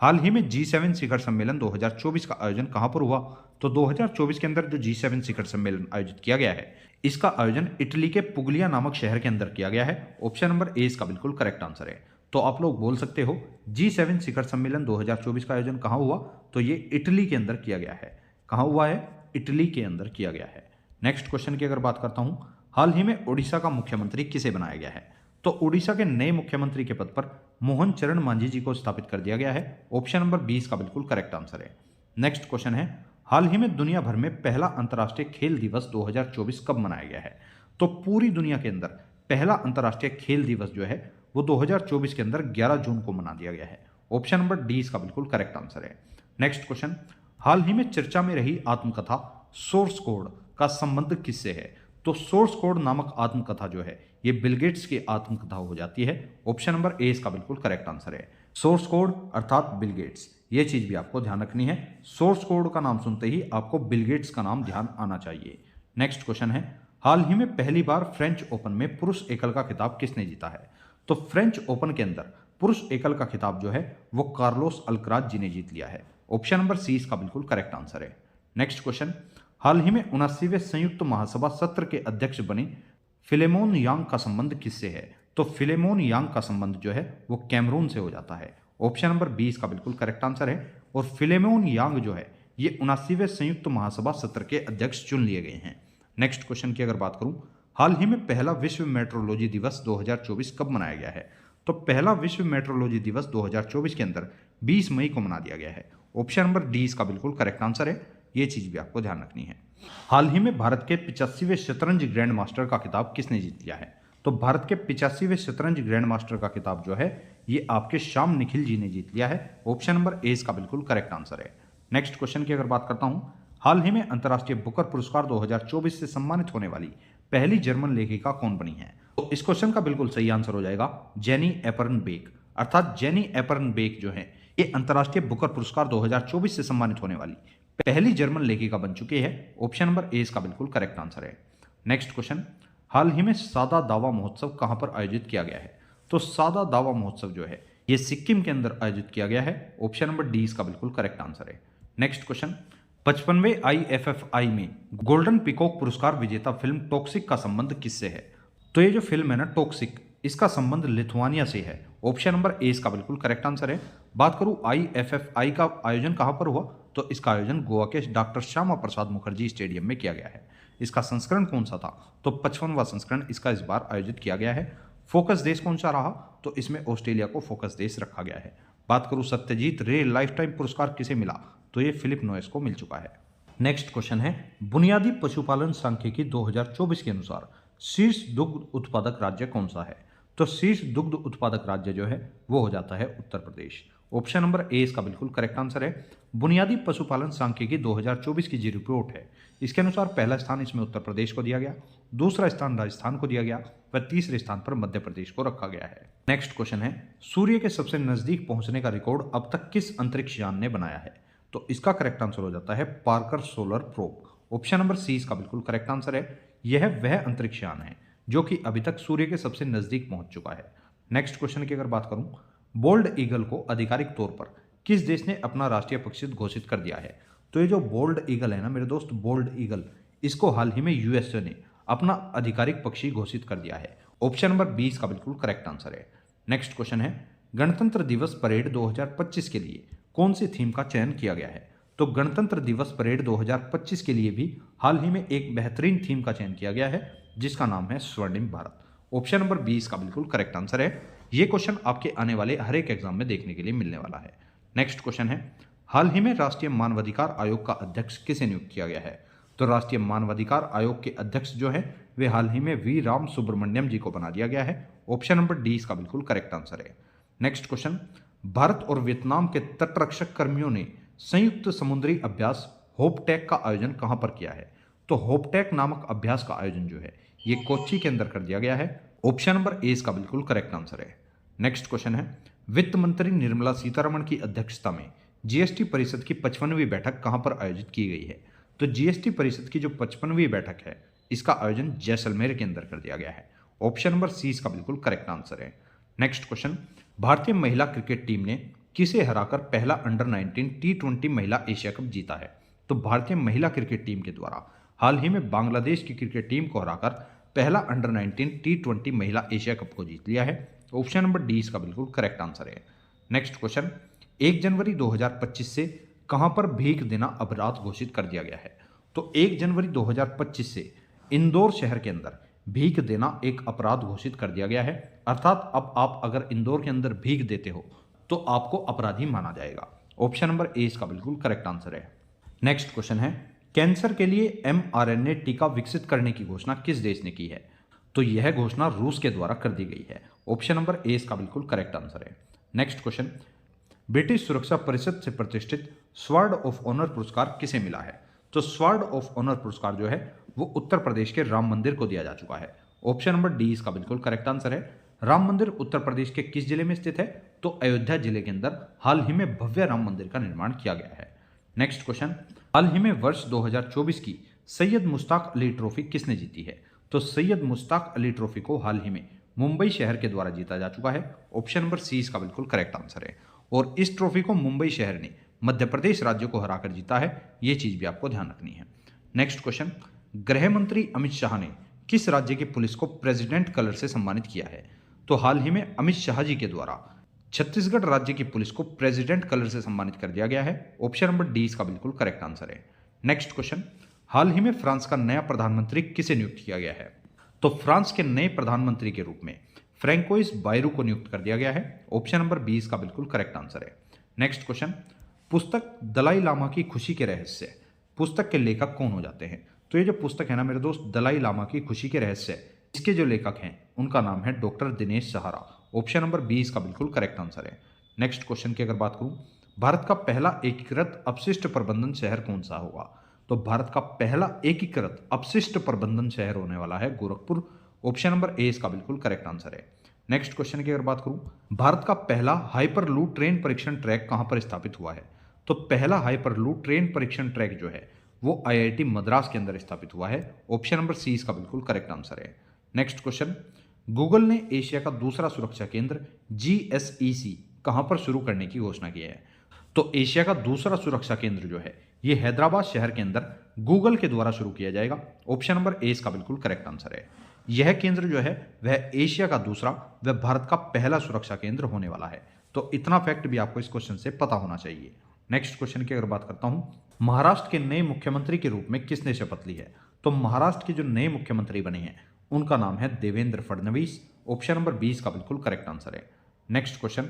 हाल ही में G7 शिखर सम्मेलन 2024 का आयोजन कहां पर हुआ? तो 2024 के अंदर जो G7 शिखर सम्मेलन आयोजित किया गया है इसका आयोजन इटली के पुगलिया नामक शहर के अंदर किया गया है। ऑप्शन नंबर ए इसका बिल्कुल करेक्ट आंसर है। तो आप लोग बोल सकते हो G7 शिखर सम्मेलन 2024 का आयोजन कहां हुआ? तो ये इटली के अंदर किया गया है। कहां हुआ है? इटली के अंदर किया गया है। नेक्स्ट क्वेश्चन की अगर बात करता हूं, हाल ही में ओडिशा का मुख्यमंत्री किसे बनाया गया है? तो ओडिशा के नए मुख्यमंत्री के पद पर मोहन चरण मांझी जी को स्थापित कर दिया गया है। ऑप्शन नंबर 20 का बिल्कुल करेक्ट आंसर है। नेक्स्ट क्वेश्चन है, हाल ही में दुनिया भर में पहला अंतर्राष्ट्रीय खेल दिवस 2024 कब मनाया गया है? तो पूरी दुनिया के अंदर पहला अंतर्राष्ट्रीय खेल दिवस जो है वो 2024 के अंदर 11 जून को मना दिया गया है? ऑप्शन नंबर डी इसका बिल्कुल करेक्ट आंसर है। नेक्स्ट क्वेश्चन, हाल ही में चर्चा में रही आत्मकथा सोर्स कोड का संबंध किससे है? तो सोर्स कोड नामक आत्मकथा जो है ये बिल गेट्स की आत्मकथा हो जाती है। ऑप्शन नंबर ए इसका बिल्कुल करेक्ट आंसर है। सोर्स कोड अर्थात बिल गेट्स, ये चीज भी आपको ध्यान रखनी है। सोर्स कोड का नाम सुनते ही आपको बिल गेट्स का नाम ध्यान आना चाहिए। नेक्स्ट क्वेश्चन है, हाल ही में पहली बार फ्रेंच ओपन में पुरुष एकल का खिताब किसने जीता है? तो फ्रेंच ओपन के अंदर पुरुष एकल का खिताब जो है वो कार्लोस अल्कराज जी ने जीत लिया है। ऑप्शन नंबर सी इसका बिल्कुल करेक्ट आंसर है। नेक्स्ट क्वेश्चन, हाल ही में 79वें संयुक्त महासभा सत्र के अध्यक्ष बने फिलेमोन यांग का संबंध किससे है? तो फिलेमोन यांग का संबंध जो है वो कैमरून से हो जाता है। ऑप्शन नंबर बी इसका बिल्कुल करेक्ट आंसर है। और फिलेमोन यांग जो है ये 79वें संयुक्त महासभा सत्र के अध्यक्ष चुन लिए गए हैं। नेक्स्ट क्वेश्चन की अगर बात करूं, हाल ही में पहला विश्व मेट्रोलॉजी दिवस 2024 कब मनाया गया है? तो पहला विश्व मेट्रोलॉजी दिवस 2024 के अंदर 20 मई को मना दिया गया है। ऑप्शन नंबर डी इसका बिल्कुल करेक्ट आंसर है। ये चीज भी आपको ध्यान रखनी है। हाल ही में भारत के 85वें शतरंज ग्रैंड मास्टर का खिताब किसने जीत लिया है? तो भारत के 85वें शतरंज ग्रैंड मास्टर का खिताब जो है ये आपके श्याम निखिल जी ने जीत लिया है। ऑप्शन नंबर ए इसका बिल्कुल करेक्ट आंसर है। नेक्स्ट क्वेश्चन की अगर बात करता हूं, हाल ही में अंतर्राष्ट्रीय बुकर पुरस्कार 2024 से सम्मानित होने वाली पहली जर्मन लेखिका कौन बनी है? तो इस क्वेश्चन का बिल्कुल सही आंसर हो जाएगा जेनी एपरनबेक, अर्थात जेनी एपरनबेक जो है ये अंतर्राष्ट्रीय बुकर पुरस्कार 2024 से सम्मानित होने वाली पहली जर्मन लेखिका बन चुकी है। ऑप्शन नंबर ए इसका बिल्कुल करेक्ट आंसर है। नेक्स्ट क्वेश्चन, हाल ही में सादा दावा महोत्सव कहां पर आयोजित किया गया है? तो सादा दावा महोत्सव जो है ये सिक्किम के अंदर आयोजित किया गया है। ऑप्शन नंबर डी इसका बिल्कुल करेक्ट आंसर है। नेक्स्ट क्वेश्चन, 55वें IFFI में गोल्डन पिकॉक पुरस्कार विजेता फिल्म टॉक्सिक का संबंध किससे है? तो ये जो फिल्म है ना टॉक्सिक, इसका संबंध लिथुआनिया से है। ऑप्शन नंबर ए इसका बिल्कुल करेक्ट आंसर है। बात करूं IFFI का आयोजन कहां पर हुआ? तो इसका आयोजन गोवा के डॉक्टर श्यामा प्रसाद मुखर्जी स्टेडियम में किया गया है। इसका संस्करण कौन सा था? तो 55वां संस्करण इसका इस बार आयोजित किया गया है। फोकस देश कौन सा रहा? तो इसमें ऑस्ट्रेलिया को फोकस देश रखा गया है। बात करूं सत्यजीत रे लाइफ टाइम पुरस्कार किसे मिला? तो ये फिलिप नोयस को मिल चुका है। नेक्स्ट क्वेश्चन है, बुनियादी पशुपालन सांख्यिकी 2024 के अनुसार शीर्ष दुग्ध उत्पादक राज्य कौन सा है? तो शीर्ष दुग्ध उत्पादक राज्य जो है वो हो जाता है Uttar Pradesh. Option number A इसका बिल्कुल करेक्ट आंसर है। बुनियादी पशुपालन सांख्यिकी 2024 की जो रिपोर्ट है इसके अनुसार पहला स्थान इसमें उत्तर प्रदेश को दिया गया, दूसरा स्थान राजस्थान को दिया गया व तीसरे स्थान पर मध्य प्रदेश को रखा गया है। नेक्स्ट क्वेश्चन है, सूर्य के सबसे नजदीक पहुंचने का रिकॉर्ड अब तक किस अंतरिक्ष यान ने बनाया है? तो इसका करेक्ट आंसर हो जाता है Parker solar probe. Option number C इसका बिल्कुल करेक्ट आंसर है। यह वह अंतरिक्ष यान है जो कि अभी तक सूर्य के सबसे नजदीक पहुंच चुका है। नेक्स्ट क्वेश्चन की अगर बात करूं, बोल्ड ईगल को आधिकारिक तौर पर किस देश ने अपना राष्ट्रीय पक्षी घोषित कर दिया है? तो ये जो बोल्ड ईगल है ना मेरे दोस्त, बोल्ड ईगल, इसको हाल ही में यूएसए ने अपना आधिकारिक पक्षी घोषित कर दिया है। ऑप्शन नंबर 20 का बिल्कुल करेक्ट आंसर है। नेक्स्ट क्वेश्चन है, गणतंत्र दिवस परेड 2025 के लिए कौन सी थीम का चयन किया गया है? तो गणतंत्र दिवस परेड 2025 के लिए भी हाल ही में एक बेहतरीन थीम का चयन किया गया है जिसका नाम है स्वर्णिम भारत। ऑप्शन नंबर 20 का बिल्कुल करेक्ट आंसर है। ये क्वेश्चन आपके आने वाले हर एक एग्जाम में देखने के लिए मिलने वाला है। नेक्स्ट क्वेश्चन है, हाल ही में राष्ट्रीय मानवाधिकार आयोग का अध्यक्ष किसे नियुक्त किया गया है? तो राष्ट्रीय मानवाधिकार आयोग के अध्यक्ष जो है वे हाल ही में वी राम सुब्रमण्यम जी को बना दिया गया है। ऑप्शन नंबर डी इसका बिल्कुल करेक्ट आंसर है। नेक्स्ट क्वेश्चन, भारत और वियतनाम के तटरक्षक कर्मियों ने संयुक्त समुद्री अभ्यास होपटेक का आयोजन कहां पर किया है? तो होपटेक नामक अभ्यास का आयोजन जो है ये कोच्चि के अंदर कर दिया गया है। ऑप्शन नंबर ए इसका बिल्कुल करेक्ट आंसर है। नेक्स्ट क्वेश्चन है, वित्त मंत्री निर्मला सीतारमण की अध्यक्षता में जीएसटी परिषद की 55वीं बैठक कहां पर आयोजित की गई है? तो जीएसटी परिषद की जो 55वीं बैठक है इसका आयोजन जैसलमेर के अंदर कर दिया गया है। ऑप्शन नंबर सी इसका बिल्कुल करेक्ट आंसर है। नेक्स्ट क्वेश्चन, भारतीय महिला क्रिकेट टीम ने किसे हराकर पहला अंडर 19 T20 महिला एशिया कप जीता है? तो भारतीय महिला क्रिकेट टीम के द्वारा हाल ही में बांग्लादेश की क्रिकेट टीम को हराकर पहला अंडर 19 T20 महिला एशिया कप को जीत लिया है। ऑप्शन नंबर डी इसका बिल्कुल करेक्ट आंसर है। नेक्स्ट क्वेश्चन, 1 जनवरी 2025 से कहां पर भीख देना अपराध घोषित कर दिया गया है? तो 1 जनवरी 2025 से इंदौर शहर के अंदर भीख देना एक अपराध घोषित कर दिया गया है। अर्थात अब आप अगर इंदौर के अंदर भीख देते हो तो आपको अपराधी माना जाएगा। ऑप्शन नंबर ए इसका बिल्कुल करेक्ट आंसर है। नेक्स्ट क्वेश्चन है, कैंसर के लिए mRNA टीका विकसित करने की घोषणा किस देश ने की है? तो यह घोषणा रूस के द्वारा कर दी गई है। ऑप्शन नंबर ए इसका बिल्कुल करेक्ट आंसर है। नेक्स्ट क्वेश्चन, ब्रिटिश सुरक्षा परिषद से प्रतिष्ठित स्वॉर्ड ऑफ ऑनर पुरस्कार किसे मिला है? तो स्वॉर्ड ऑफ ऑनर पुरस्कार जो है वो उत्तर प्रदेश के राम मंदिर को दिया जा चुका है। ऑप्शन नंबर डी इसका बिल्कुल करेक्ट आंसर है। राम मंदिर उत्तर प्रदेश के किस जिले में स्थित है? तो अयोध्या जिले के अंदर हाल ही में भव्य राम मंदिर का निर्माण किया गया है। नेक्स्ट क्वेश्चन, हाल ही में वर्ष 2024 की सैयद मुश्ताक अली ट्रॉफी किसने जीती है? तो सैयद मुश्ताक अली ट्रॉफी को हाल ही में मुंबई शहर के द्वारा जीता जा चुका है। ऑप्शन नंबर सी इसका बिल्कुल करेक्ट आंसर है। और इस ट्रॉफी को मुंबई शहर ने मध्य प्रदेश राज्य को हराकर जीता है, ये चीज भी आपको ध्यान रखनी है। नेक्स्ट क्वेश्चन, गृह मंत्री अमित शाह ने किस राज्य की पुलिस को प्रेसिडेंट कलर से सम्मानित किया है? तो हाल ही में अमित शाह जी के द्वारा छत्तीसगढ़ राज्य की पुलिस को प्रेसिडेंट कलर से सम्मानित कर दिया गया है। ऑप्शन नंबर डी इसका बिल्कुल करेक्ट आंसर है। नेक्स्ट क्वेश्चन, हाल ही में फ्रांस का नया प्रधानमंत्री किसे नियुक्त किया गया है? तो फ्रांस के नए प्रधानमंत्री के रूप में फ्रैंकोइस बायरू को नियुक्त कर दिया गया है। ऑप्शन नंबर बी इसका बिल्कुल करेक्ट आंसर है। नेक्स्ट क्वेश्चन, पुस्तक दलाई लामा की खुशी के रहस्य, पुस्तक के लेखक कौन हो जाते हैं? तो ये जो पुस्तक है ना मेरे दोस्त, दलाई लामा की खुशी के रहस्य, इसके जो लेखक हैं उनका नाम है डॉक्टर दिनेश सहारा। ऑप्शन नंबर बी इसका बिल्कुल करेक्ट आंसर है। नेक्स्ट क्वेश्चन की अगर बात करूं, भारत का पहला एकीकृत अपशिष्ट प्रबंधन शहर कौन सा होगा? तो भारत का पहला एकीकृत अपशिष्ट प्रबंधन शहर होने वाला है गोरखपुर। ऑप्शन नंबर ए इसका बिल्कुल करेक्ट आंसर है। नेक्स्ट क्वेश्चन की अगर बात करूं, भारत का पहला हाइपरलूप ट्रेन परीक्षण ट्रैक कहां पर स्थापित हुआ है? तो पहला हाइपरलूप ट्रेन परीक्षण ट्रैक जो है वो आईआईटी मद्रास के अंदर स्थापित हुआ है। ऑप्शन नंबर सी इसका बिल्कुल करेक्ट आंसर है। नेक्स्ट क्वेश्चन, गूगल ने एशिया का दूसरा सुरक्षा केंद्र GSEC कहां पर शुरू करने की घोषणा की है? तो एशिया का दूसरा सुरक्षा केंद्र जो है ये हैदराबाद शहर के अंदर गूगल के द्वारा शुरू किया जाएगा। ऑप्शन नंबर ए इसका बिल्कुल करेक्ट आंसर है। यह केंद्र जो है वह एशिया का दूसरा व भारत का पहला सुरक्षा केंद्र होने वाला है। तो इतना फैक्ट भी आपको इस क्वेश्चन से पता होना चाहिए। नेक्स्ट क्वेश्चन की अगर बात करता हूं, महाराष्ट्र के नए मुख्यमंत्री के रूप में किसने शपथ ली है? तो महाराष्ट्र के जो नए मुख्यमंत्री बने हैं उनका नाम है देवेंद्र फडणवीस। ऑप्शन नंबर 20 का बिल्कुल करेक्ट आंसर है। नेक्स्ट क्वेश्चन,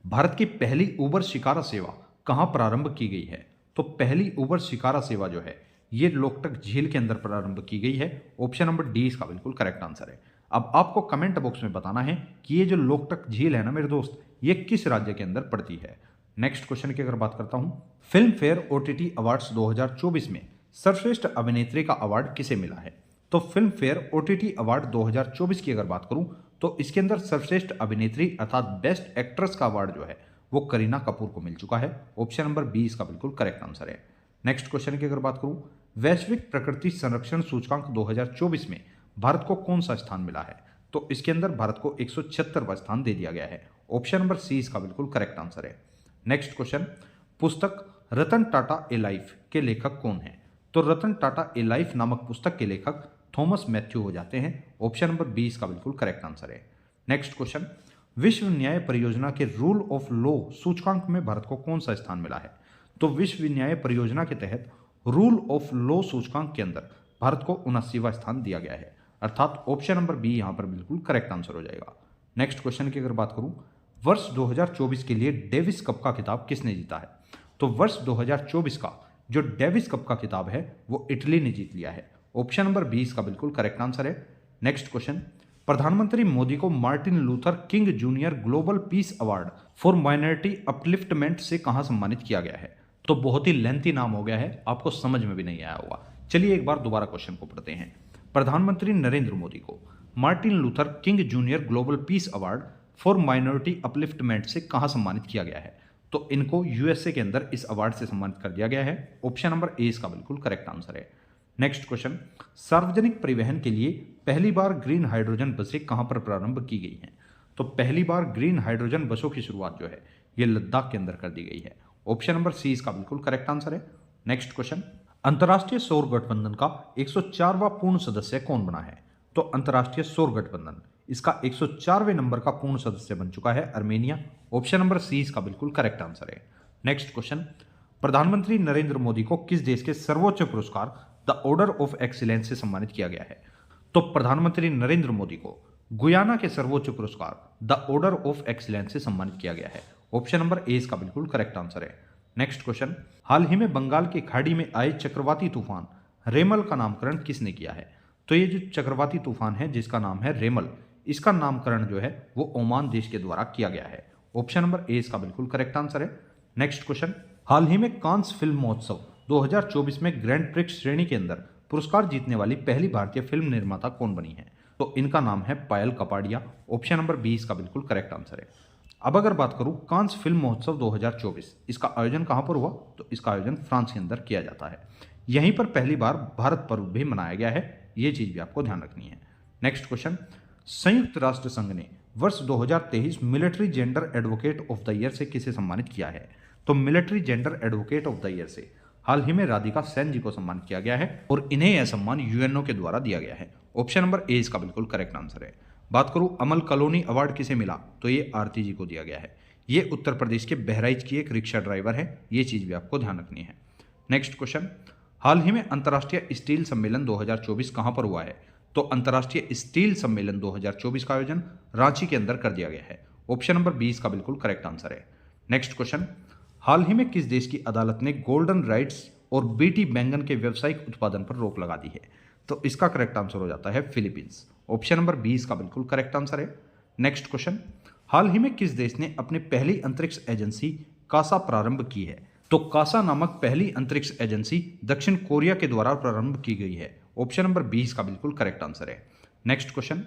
भारत की पहली उबर शिकारा सेवा कहां प्रारंभ की गई है? तो पहली उबर शिकारा सेवा जो है ये लोकटक झील के अंदर प्रारंभ की गई है। ऑप्शन नंबर डी इसका बिल्कुल करेक्ट आंसर है। अब आपको कमेंट बॉक्स में बताना है कि ये जो लोकटक झील है ना मेरे दोस्त, ये किस राज्य के अंदर पड़ती है। नेक्स्ट क्वेश्चन की अगर बात करता हूं, फिल्म फेयर OTT अवार्ड्स 2024 में सर्वश्रेष्ठ अभिनेत्री का अवार्ड किसे मिला है? तो फिल्म फेयर OTT अवार्ड 2024 की अगर बात करूं तो इसके अंदर सर्वश्रेष्ठ अभिनेत्री अर्थात बेस्ट एक्ट्रेस का अवार्ड जो है वो करीना कपूर को मिल चुका है। ऑप्शन नंबर बी इसका बिल्कुल करेक्ट आंसर है। नेक्स्ट क्वेश्चन की अगर बात करूं, वैश्विक प्रकृति संरक्षण सूचकांक 2024 में भारत को कौन सा स्थान मिला है? तो इसके अंदर भारत को 176वां स्थान दे दिया गया है। ऑप्शन नंबर सी इसका बिल्कुल करेक्ट आंसर है। नेक्स्ट क्वेश्चन, पुस्तक रतन टाटा ए लाइफ के लेखक कौन है? तो रतन टाटा ए लाइफ नामक पुस्तक के लेखक थॉमस मैथ्यू हो जाते हैं। ऑप्शन नंबर 20 का बिल्कुल करेक्ट आंसर है। नेक्स्ट क्वेश्चन, विश्व न्याय परियोजना के रूल ऑफ लॉ सूचकांक में भारत को कौन सा स्थान मिला है? तो विश्व न्याय परियोजना के तहत रूल ऑफ लॉ सूचकांक के अंदर भारत को 79वां स्थान दिया गया है, अर्थात ऑप्शन नंबर बी यहां पर बिल्कुल करेक्ट आंसर हो जाएगा। नेक्स्ट क्वेश्चन की अगर बात करूं, वर्ष 2024 के लिए डेविस कप का खिताब किसने जीता है? तो वर्ष 2024 का जो डेविस कप का खिताब है वो इटली ने जीत लिया है। ऑप्शन नंबर 20 का बिल्कुल करेक्ट आंसर है। नेक्स्ट क्वेश्चन, प्रधानमंत्री मोदी को Martin Luther king junior global peace award for minority upliftment से कहां सम्मानित किया गया है? तो बहुत ही लेंथी नाम हो गया है, आपको समझ में भी नहीं आया होगा। चलिए एक बार दोबारा क्वेश्चन को पढ़ते हैं। प्रधानमंत्री नरेंद्र मोदी को Martin Luther king junior global peace award for minority upliftment से कहां सम्मानित किया गया है? तो इनको यूएसए के अंदर इस अवार्ड से सम्मानित कर दिया गया है। ऑप्शन नंबर ए इसका बिल्कुल करेक्ट आंसर है। नेक्स्ट क्वेश्चन, सार्वजनिक परिवहन के लिए पहली बार ग्रीन हाइड्रोजन बसें कहां पर प्रारंभ की गई हैं? तो पहली बार ग्रीन हाइड्रोजन बसों की शुरुआत जो है ये लद्दाख के अंदर कर दी गई है। ऑप्शन नंबर सी इसका बिल्कुल करेक्ट आंसर है। नेक्स्ट क्वेश्चन, अंतर्राष्ट्रीय सौर गठबंधन का 104वां पूर्ण सदस्य कौन बना है? तो अंतर्राष्ट्रीय सौर गठबंधन इसका 104वें नंबर का पूर्ण सदस्य बन चुका है अर्मेनिया। ऑप्शन नंबर सी इसका बिल्कुल करेक्ट आंसर है। नेक्स्ट क्वेश्चन, प्रधानमंत्री नरेंद्र मोदी को किस देश के सर्वोच्च पुरस्कार द ऑर्डर ऑफ एक्सीलेंस से सम्मानित किया गया है? तो प्रधानमंत्री नरेंद्र मोदी को गुयाना के सर्वोच्च पुरस्कार द ऑर्डर ऑफ एक्सीलेंस से सम्मानित किया गया है। ऑप्शन नंबर ए इसका बिल्कुल करेक्ट आंसर है। नेक्स्ट क्वेश्चन, हाल ही में बंगाल की खाड़ी में आए चक्रवाती तूफान रेमल का नामकरण किसने किया है? तो ये जो चक्रवाती तूफान है जिसका नाम है रेमल, इसका नामकरण जो है वो ओमान देश के द्वारा किया गया है। ऑप्शन नंबर ए इसका बिल्कुल करेक्ट आंसर है। नेक्स्ट क्वेश्चन, हाल ही में कांस फिल्म महोत्सव 2024 में ग्रैंड प्रिक्स श्रेणी के अंदर पुरस्कार जीतने वाली पहली भारतीय फिल्म निर्माता कौन बनी है? तो इनका नाम है पायल कपाड़िया। ऑप्शन नंबर बी इसका बिल्कुल करेक्ट आंसर है। अब अगर बात करूं कांस फिल्म महोत्सव 2024, इसका आयोजन कहां पर हुआ? तो इसका आयोजन फ्रांस के अंदर किया जाता है। यहीं पर पहली बार भारत पर्व भी मनाया गया है, ये चीज भी आपको ध्यान रखनी है। नेक्स्ट क्वेश्चन, संयुक्त राष्ट्र संघ ने वर्ष 2023 military gender advocate of the year से किसे सम्मानित किया है? तो military gender advocate of the year से हाल ही में राधिका सेन जी को सम्मानित किया गया है और इन्हें यह सम्मान यूएनओ के द्वारा दिया गया है। ऑप्शन नंबर ए इसका बिल्कुल करेक्ट आंसर है। बात करूं अमल कलोनी अवार्ड किसे मिला? तो ये आरती जी को दिया गया है। ये उत्तर प्रदेश के बहराइच की एक रिक्शा ड्राइवर है, ये चीज भी आपको ध्यान रखनी है। नेक्स्ट क्वेश्चन, हाल ही में अंतर्राष्ट्रीय स्टील सम्मेलन 2024 कहां पर हुआ है? तो अंतर्राष्ट्रीय स्टील सम्मेलन 2024 का आयोजन रांची के अंदर कर दिया गया है। ऑप्शन नंबर बी इसका बिल्कुल करेक्ट आंसर है। नेक्स्ट क्वेश्चन, हाल ही में किस देश की अदालत ने गोल्डन राइट्स और बीटी बैंगन के व्यावसायिक उत्पादन पर रोक लगा दी है? तो इसका करेक्ट आंसर हो जाता है फिलीपींस। ऑप्शन नंबर बी इसका बिल्कुल करेक्ट आंसर है। नेक्स्ट क्वेश्चन, हाल ही में किस देश ने अपनी पहली अंतरिक्ष एजेंसी कासा प्रारंभ की है? तो कासा नामक पहली अंतरिक्ष एजेंसी दक्षिण कोरिया के द्वारा प्रारंभ की गई है। ऑप्शन नंबर बी इसका बिल्कुल करेक्ट आंसर है। नेक्स्ट क्वेश्चन,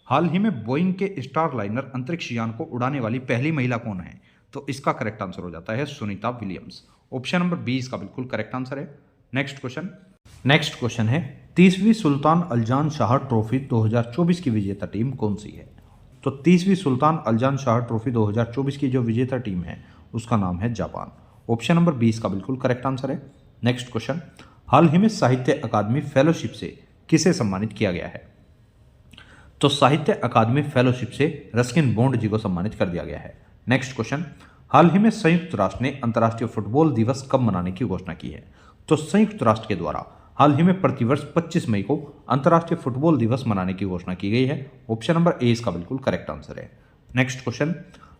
हाल ही में बोइंग के स्टार लाइनर अंतरिक्ष यान को उड़ाने वाली पहली महिला कौन है? तो इसका करेक्ट आंसर हो जाता है Sunita Williams. Option number B इसका बिल्कुल करेक्ट आंसर है। नेक्स्ट क्वेश्चन है 30वीं सुल्तान अल्जान शाह ट्रॉफी 2024 की विजेता टीम कौन सी है? तो 30वीं सुल्तान अल्जान शाह ट्रॉफी 2024 की जो विजेता टीम है उसका नाम है जापान। ऑप्शन नंबर बी इसका बिल्कुल करेक्ट आंसर है। नेक्स्ट क्वेश्चन, हाल ही में साहित्य अकादमी फेलोशिप से किसे सम्मानित किया गया है? तो साहित्य अकादमी फेलोशिप से रस्किन बॉन्ड जी को सम्मानित कर दिया गया है। नेक्स्ट क्वेश्चन, हाल ही में संयुक्त राष्ट्र ने अंतर्राष्ट्रीय फुटबॉल दिवस कब मनाने की घोषणा की है? तो संयुक्त राष्ट्र के द्वारा हाल ही में प्रतिवर्ष 25 मई को अंतर्राष्ट्रीय फुटबॉल दिवस मनाने की घोषणा की गई है। ऑप्शन नंबर ए इसका बिल्कुल करेक्ट आंसर है। नेक्स्ट क्वेश्चन,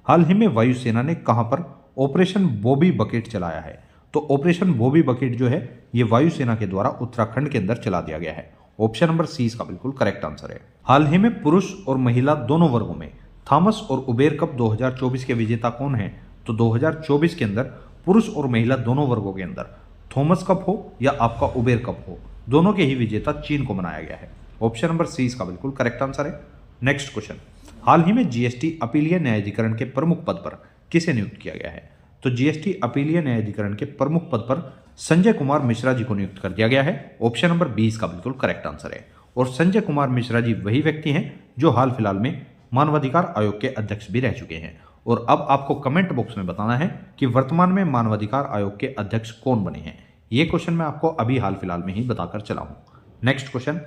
हाल ही में वायुसेना ने कहां पर ऑपरेशन बॉबी बकेट चलाया है? तो ऑपरेशन बॉबी बकेट जो है ये वायुसेना के द्वारा उत्तराखंड के अंदर चला दिया गया है। ऑप्शन नंबर सी इसका बिल्कुल करेक्ट आंसर है। हाल ही में पुरुष और महिला दोनों वर्गों में थॉमस और उबेर कप 2024 के विजेता कौन है? तो 2024 के अंदर पुरुष और महिला दोनों वर्गों के अंदर थॉमस कप हो या आपका उबेर कप हो, दोनों के ही विजेता चीन को मनाया गया है। ऑप्शन नंबर सी इसका बिल्कुल करेक्ट आंसर है। नेक्स्ट क्वेश्चन, हाल ही में जीएसटी अपीलीय न्यायाधिकरण के प्रमुख पद पर किसे नियुक्त किया गया है? तो जीएसटी अपीलीय न्यायाधिकरण के प्रमुख पद पर संजय कुमार मिश्रा जी को नियुक्त कर दिया गया है। ऑप्शन नंबर 20 का बिल्कुल करेक्ट आंसर है। और संजय कुमार मिश्रा जी वही व्यक्ति हैं जो हाल फिलहाल में मानवाधिकार आयोग के अध्यक्ष भी रह चुके हैं। और अब आपको कमेंट बॉक्स में बताना है कि वर्तमान में मानवाधिकार आयोग के अध्यक्ष कौन बने हैं। ये क्वेश्चन मैं आपको अभी हाल फिलहाल में ही बताकर चला हूं। Next question,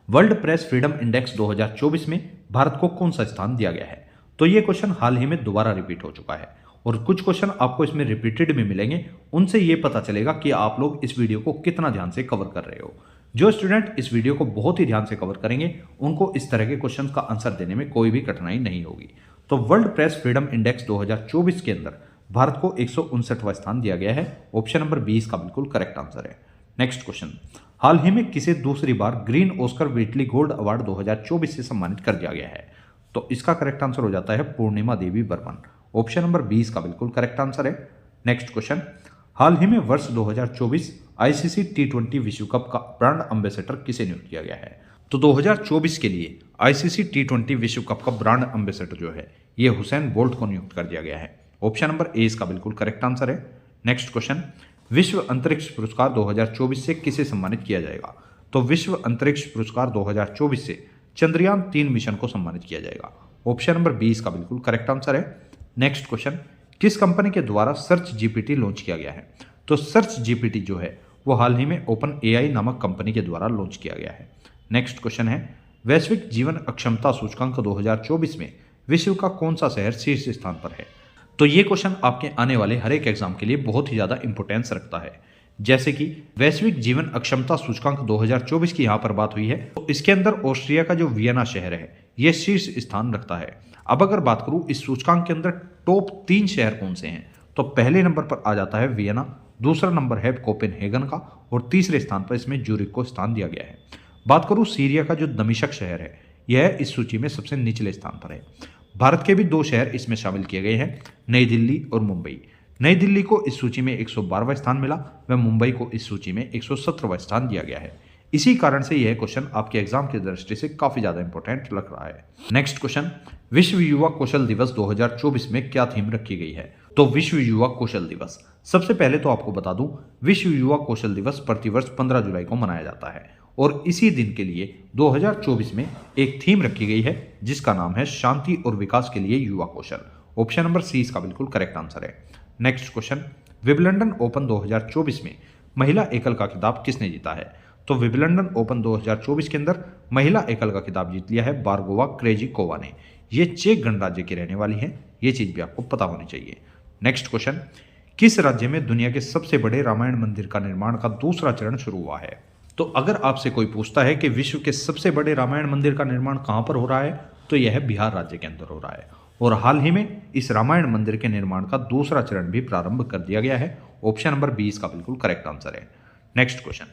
world press freedom index 2024 में भारत को कौन सा स्थान दिया गया है? तो ये क्वेश्चन हाल ही में दोबारा रिपीट हो चुका है और कुछ क्वेश्चन आपको इसमें रिपीटेड में मिलेंगे। उनसे ये पता चलेगा कि आप लोग इस वीडियो को कितना ध्यान से कवर कर रहे हो। जो स्टूडेंट इस वीडियो को बहुत ही ध्यान से कवर करेंगे उनको इस तरह के क्वेश्चन का आंसर देने में कोई भी कठिनाई नहीं होगी। तो वर्ल्ड प्रेस फ्रीडम इंडेक्स 2024 के अंदर भारत को 159वां स्थान दिया गया है। ऑप्शन नंबर 20 का बिल्कुल करेक्ट आंसर है। नेक्स्ट क्वेश्चन, हाल ही में किसे दूसरी बार Green Oscar Whitley Gold Award 2024 से सम्मानित कर दिया गया है? तो इसका करेक्ट आंसर हो जाता है पूर्णिमा देवी बर्मन। ऑप्शन नंबर 20 का बिल्कुल करेक्ट आंसर है। नेक्स्ट क्वेश्चन, हाल ही में वर्ष 2024 आईसीसी T20 विश्व कप का ब्रांड एम्बेसडर किसे नियुक्त किया गया है? तो 2024 के लिए आईसीसी T20 विश्व कप का ब्रांड एम्बेसडर जो है ये हुसैन बोल्ट को नियुक्त कर दिया गया है। ऑप्शन नंबर ए इसका बिल्कुल करेक्ट आंसर है। नेक्स्ट क्वेश्चन, विश्व अंतरिक्ष पुरस्कार 2024 से किसे सम्मानित किया जाएगा? तो विश्व अंतरिक्ष पुरस्कार 2024 से चंद्रयान 3 मिशन को सम्मानित किया जाएगा। ऑप्शन नंबर 20 का बिल्कुल करेक्ट आंसर है। नेक्स्ट क्वेश्चन, किस कंपनी के द्वारा सर्च जीपीटी लॉन्च किया गया है? तो सर्च जीपीटी जो है वो हाल ही में ओपन एआई नामक कंपनी के द्वारा लॉन्च किया गया है। नेक्स्ट क्वेश्चन है, वैश्विक जीवन अक्षमता सूचकांक 2024 में विश्व का कौन सा शहर शीर्ष स्थान पर है? तो ये क्वेश्चन आपके आने वाले हर एक एग्जाम के लिए बहुत ही ज़्यादा इंपॉर्टेंस रखता है। जैसे कि वैश्विक जीवन अक्षमता सूचकांक 2024 की यहाँ पर बात हुई है तो इसके अंदर ऑस्ट्रिया का जो वियना शहर है ये शीर्ष स्थान रखता है। अब अगर बात करूँ इस सूचकांक के अंदर टॉप 3 शहर कौन से हैं तो पहले नंबर पर आ जाता है वियना, दूसरा नंबर है कोपेनहेगन का और तीसरे स्थान पर इसमें ज्यूरिख को स्थान दिया गया है। बात करूं सीरिया का जो दमिश्क शहर है, यह इस सूची में सबसे निचले स्थान पर है। भारत के भी 2 शहर इसमें शामिल किए गए हैं, नई दिल्ली और मुंबई। नई दिल्ली को इस सूची में 112वां स्थान मिला व मुंबई को इस सूची में 117वां स्थान दिया गया है। इसी कारण से यह क्वेश्चन आपके एग्जाम की दृष्टि से काफी ज्यादा इंपॉर्टेंट लग रहा है। नेक्स्ट क्वेश्चन, विश्व युवा कौशल दिवस 2024 में क्या थीम रखी गई है? तो विश्व युवा कौशल दिवस, सबसे पहले तो आपको बता दूं, विश्व युवा कौशल दिवस प्रतिवर्ष 15 जुलाई को मनाया जाता है और इसी दिन के लिए 2024 में एक थीम रखी गई है जिसका नाम है शांति और विकास के लिए युवा कौशल। ऑप्शन नंबर सी इसका बिल्कुल करेक्ट आंसर है। नेक्स्ट क्वेश्चन, विंबलडन ओपन 2024 में महिला एकल का खिताब किसने जीता है? तो विंबलडन ओपन 2024 के अंदर महिला एकल का खिताब जीत लिया है बारगोवा क्रेजिकोवा ने। ये चेक गणराज्य की रहने वाली है, ये चीज भी आपको पता होनी चाहिए। नेक्स्ट क्वेश्चन, किस राज्य में दुनिया के सबसे बड़े रामायण मंदिर का निर्माण का दूसरा चरण शुरू हुआ है? तो अगर आपसे कोई पूछता है कि विश्व के सबसे बड़े रामायण मंदिर का निर्माण कहां पर हो रहा है, तो यह बिहार राज्य के अंदर हो रहा है और हाल ही में इस रामायण मंदिर के निर्माण का दूसरा चरण भी प्रारंभ कर दिया गया है। ऑप्शन नंबर 20 का बिल्कुल करेक्ट आंसर है। नेक्स्ट क्वेश्चन,